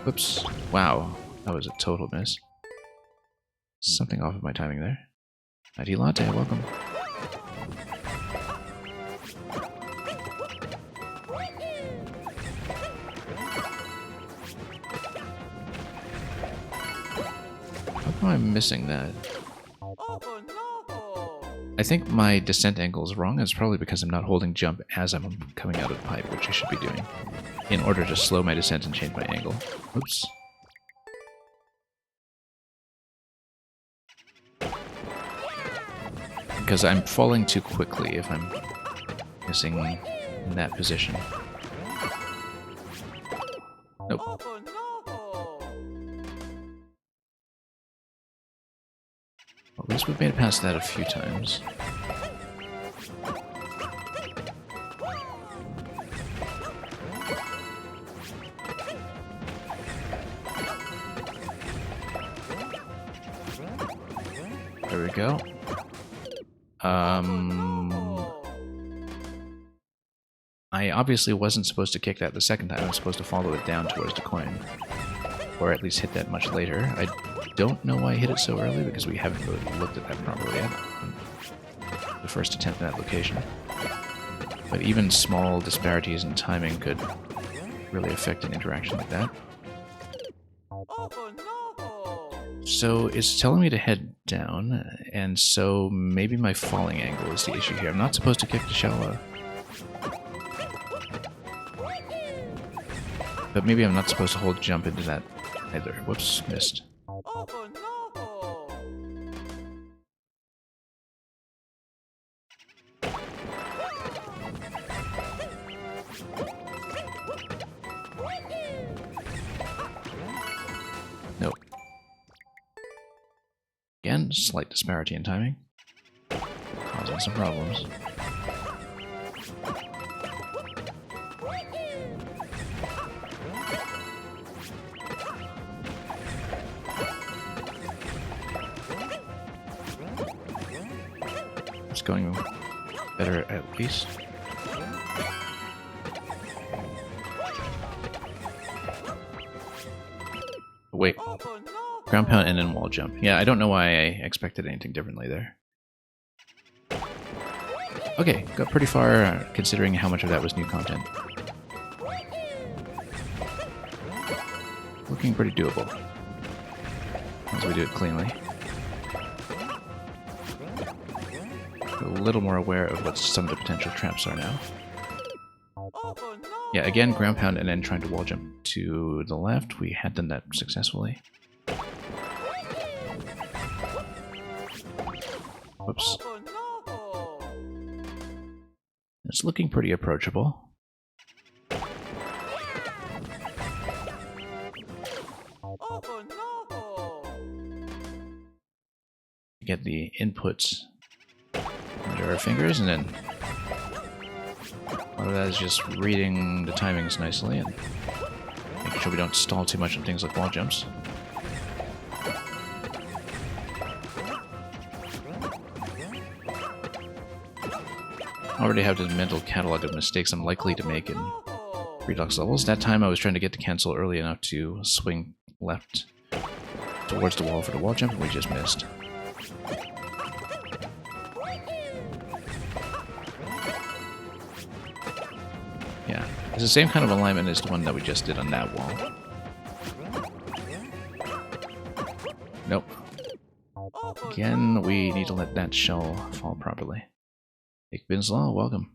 Whoops. Wow. That was a total miss. Something off of my timing there. ID Latte, welcome. How come I'm missing that? I think my descent angle is wrong. It's probably because I'm not holding jump as I'm coming out of the pipe, which I should be doing, in order to slow my descent and change my angle. Oops. Because I'm falling too quickly if I'm missing in that position. Nope. At least we've made it past that a few times. There we go. I obviously wasn't supposed to kick that the second time. I was supposed to follow it down towards the coin. Or at least hit that much later. I don't know why I hit it so early, because we haven't really looked at that properly yet on the first attempt at that location. But even small disparities in timing could really affect an interaction like that. So it's telling me to head down, and so maybe my falling angle is the issue here. I'm not supposed to kick the shell, but maybe I'm not supposed to hold jump into that either. Whoops, missed. Nope. Again, slight disparity in timing, causing some problems. It's going better at least. wait. Ground pound and then wall jump. Yeah, I don't know why I expected anything differently there. Okay, got pretty far considering how much of that was new content. Looking pretty doable. As we do it cleanly. A little more aware of what some of the potential traps are now. Yeah, again, ground pound and then trying to wall jump to the left. We had done that successfully. Whoops. It's looking pretty approachable. Get the inputs under our fingers, and then a lot of that is just reading the timings nicely and making sure we don't stall too much on things like wall jumps. I already have this mental catalog of mistakes I'm likely to make in Redux levels. That time I was trying to get to cancel early enough to swing left towards the wall for the wall jump, and we just missed. Yeah, it's the same kind of alignment as the one that we just did on that wall. Nope. Again, we need to let that shell fall properly. Ik bin Slaw, welcome.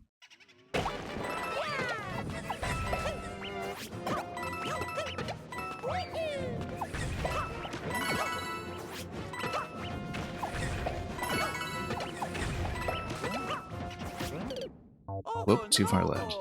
Whoop, too far left.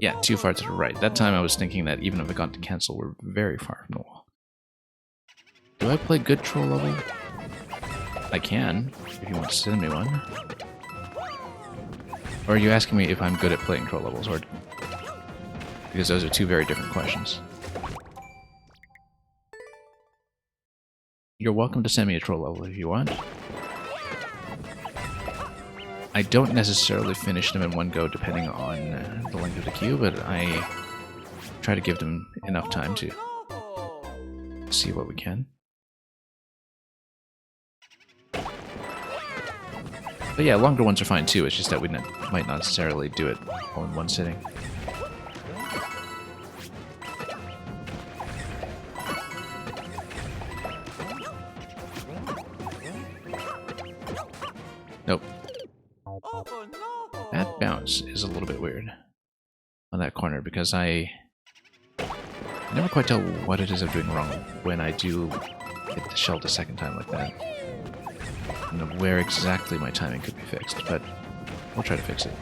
Yeah, too far to the right. That time I was thinking that even if I got to cancel, we're very far from the wall. Do I play good troll level? I can, if you want to send me one. Or are you asking me if I'm good at playing troll levels, or... Because those are two very different questions. You're welcome to send me a troll level if you want. I don't necessarily finish them in one go depending on the length of the queue, but I try to give them enough time to see what we can. But yeah, longer ones are fine too, it's just that we might not necessarily do it all in one sitting. Nope. That bounce is a little bit weird on that corner because I never quite tell what it is I'm doing wrong when I do hit the shell the second time like that. I don't know where exactly my timing could be fixed, but we'll try to fix it.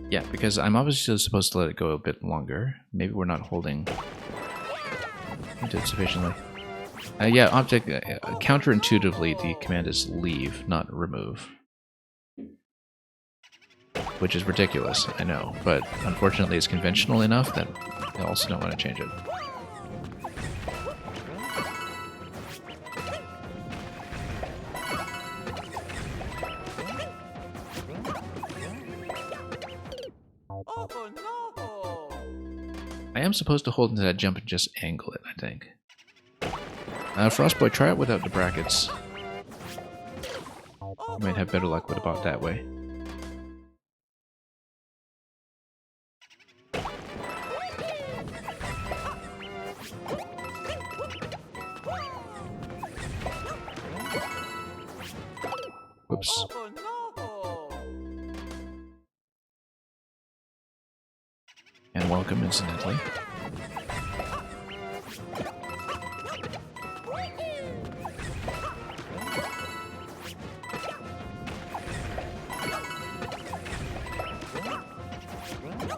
Yeah, because I'm obviously supposed to let it go a bit longer. Maybe we're not holding it sufficiently. Yeah, object, counterintuitively, the command is leave, not remove. Which is ridiculous, I know, but unfortunately it's conventional enough that I also don't want to change it. I am supposed to hold into that jump and just angle it, I think. Frostboy, try it without the brackets. You might have better luck with a bot that way. Whoops. And welcome, incidentally.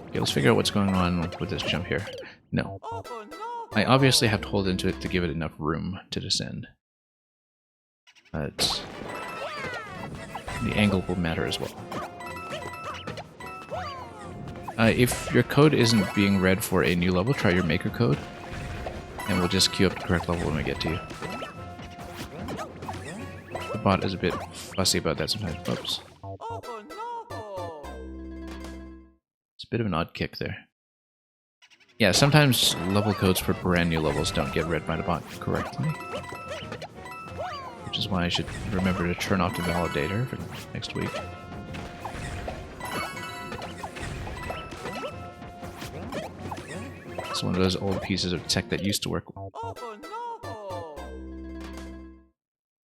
Okay, let's figure out what's going on with this jump here. No. I obviously have to hold into it to give it enough room to descend. But the angle will matter as well. If your code isn't being read for a new level, try your maker code, and we'll just queue up the correct level when we get to you. The bot is a bit fussy about that sometimes. Oops. It's a bit of an odd kick there. Yeah, sometimes level codes for brand new levels don't get read by the bot correctly. Which is why I should remember to turn off the validator for next week. It's one of those old pieces of tech that used to work.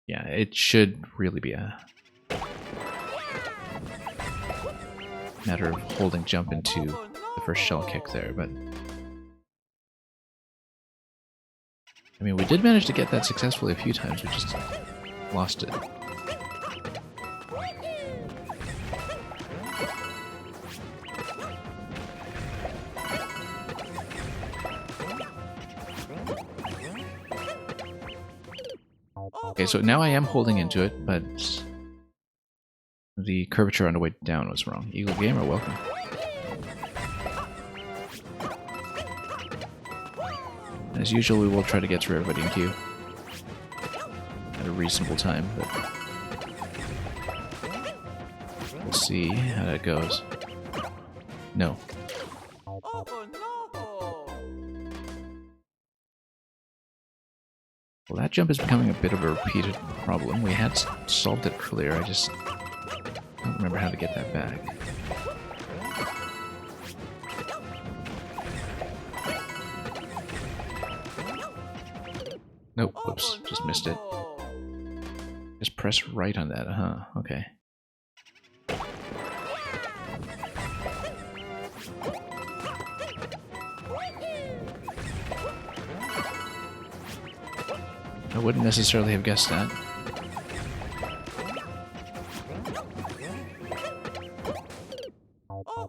Yeah, it should really be a matter of holding jump into the first shell kick there, but I mean, we did manage to get that successfully a few times, we just lost it. Okay, so now I am holding into it, but the curvature on the way down was wrong. Eagle Gamer, welcome. As usual, we will try to get through everybody in queue at a reasonable time, but we'll see how that goes. No. Well, that jump is becoming a bit of a repeated problem. We had solved it earlier, I just don't remember how to get that back. Nope, whoops, just missed it. Just press right on that, okay. I wouldn't necessarily have guessed that.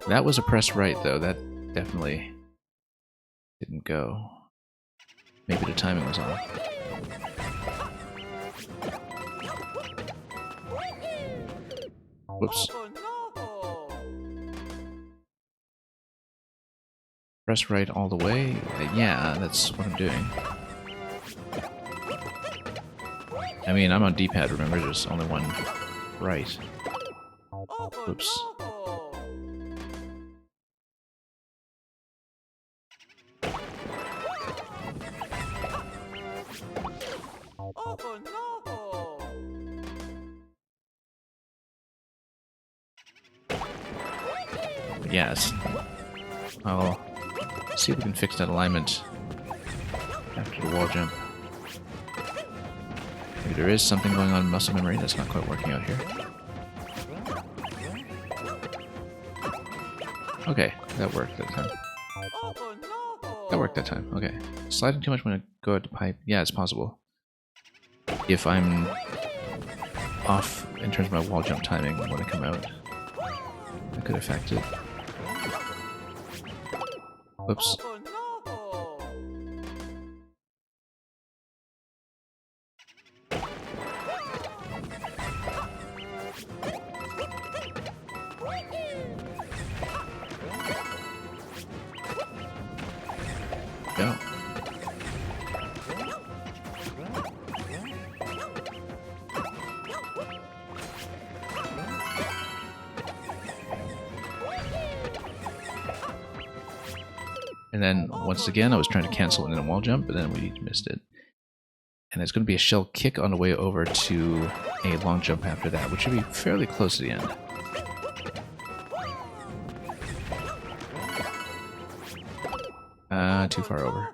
That was a press right, though. That definitely didn't go. Maybe the timing was off. Whoops. Press right all the way? Yeah, that's what I'm doing. I mean, I'm on D-pad, remember? There's only one right. Oops. Yes. I'll see if we can fix that alignment after the wall jump. Maybe there is something going on in muscle memory that's not quite working out here. Okay, that worked that time. That worked that time, okay. Sliding too much when I go out the pipe. Yeah, it's possible. If I'm off in terms of my wall jump timing when I come out, that could affect it. Whoops. Go. And then, once again, I was trying to cancel in a wall jump, but then we missed it. And there's going to be a shell kick on the way over to a long jump after that, which should be fairly close to the end. Too far over.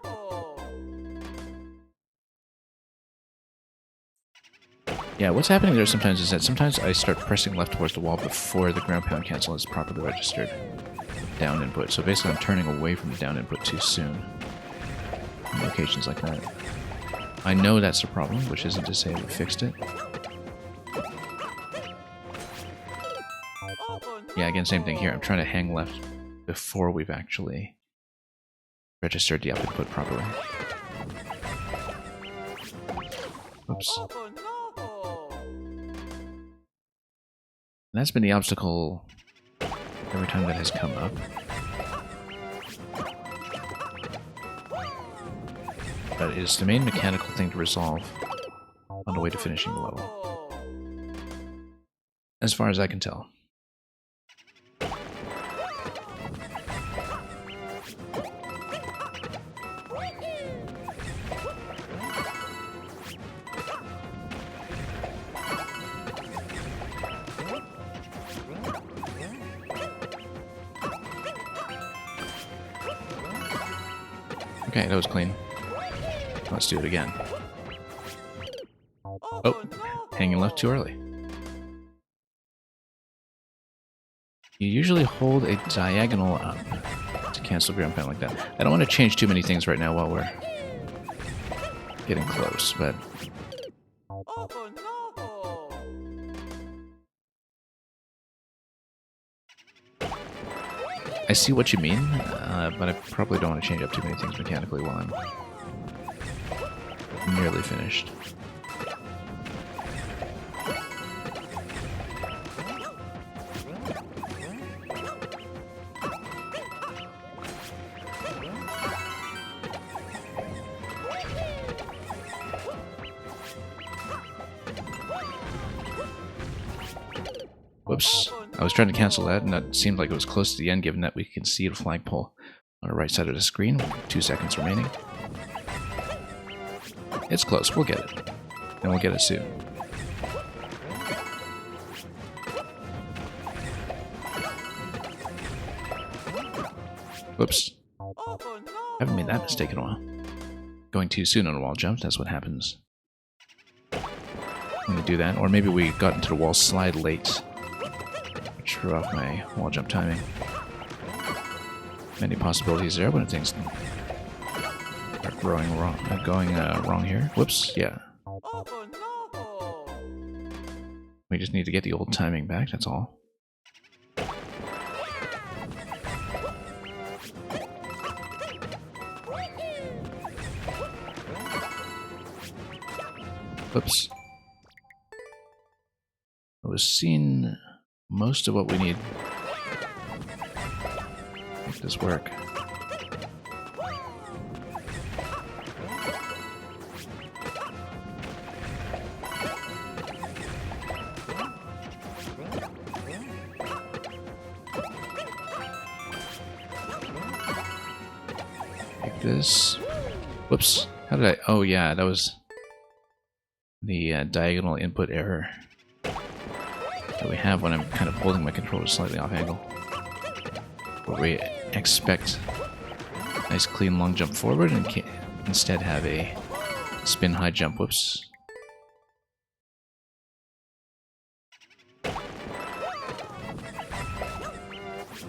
Yeah, what's happening there sometimes is that sometimes I start pressing left towards the wall before the ground pound cancel is properly registered. Down input. So basically I'm turning away from the down input too soon. In locations like that. I know that's a problem, which isn't to say we fixed it. Yeah, again, same thing here. I'm trying to hang left before we've actually registered the up input properly. Oops. And that's been the obstacle every time that has come up. But it is the main mechanical thing to resolve on the way to finishing the level. As far as I can tell. Okay, that was clean. Let's do it again. Oh, hanging left too early. You usually hold a diagonal up to cancel ground pound like that. I don't want to change too many things right now while we're getting close, but... I see what you mean, but I probably don't want to change up too many things mechanically while I'm nearly finished. Whoops. I was trying to cancel that, and that seemed like it was close to the end, given that we can see the flagpole on the right side of the screen. 2 seconds remaining. It's close. We'll get it. And we'll get it soon. Whoops. Haven't made that mistake in a while. Going too soon on a wall jump, that's what happens when we do that. Or maybe we got into the wall slide late. Screw off my wall jump timing. Many possibilities there when things are going wrong here. Whoops, yeah. We just need to get the old timing back, that's all. Whoops. I was seeing most of what we need to make this work. Like this. Whoops. How did I... Oh yeah, that was the diagonal input error that we have when I'm kind of holding my controller slightly off angle. Where we expect a nice clean long jump forward and instead have a spin high jump. Whoops.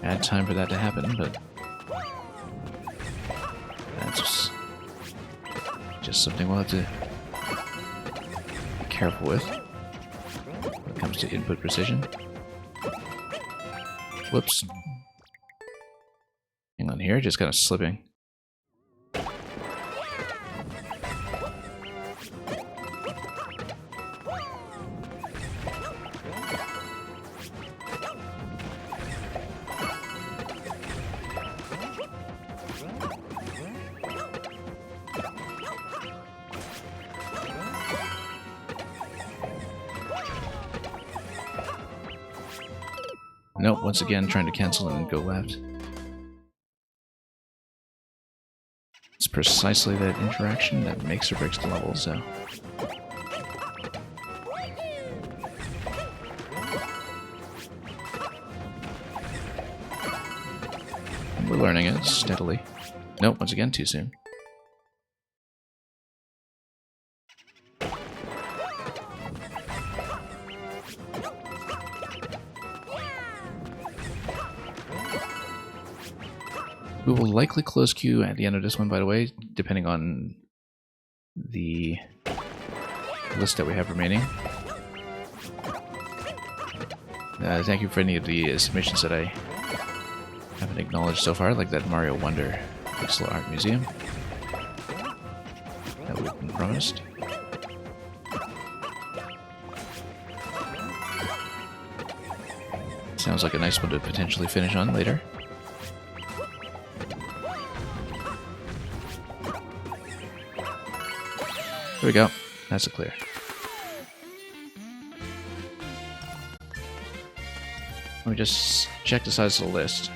Bad time for that to happen, but that's just something we'll have to be careful with when it comes to input precision. Whoops. Hang on here, just kind of slipping. Nope, once again trying to cancel and go left. It's precisely that interaction that makes or breaks the level, so... And we're learning it steadily. Nope, once again too soon. We will likely close queue at the end of this one, by the way, depending on the list that we have remaining. Thank you for any of the submissions that I haven't acknowledged so far, like that Mario Wonder Pixel Art Museum that we've been promised. Sounds like a nice one to potentially finish on later. There we go. That's a clear. Let me just check the size of the list.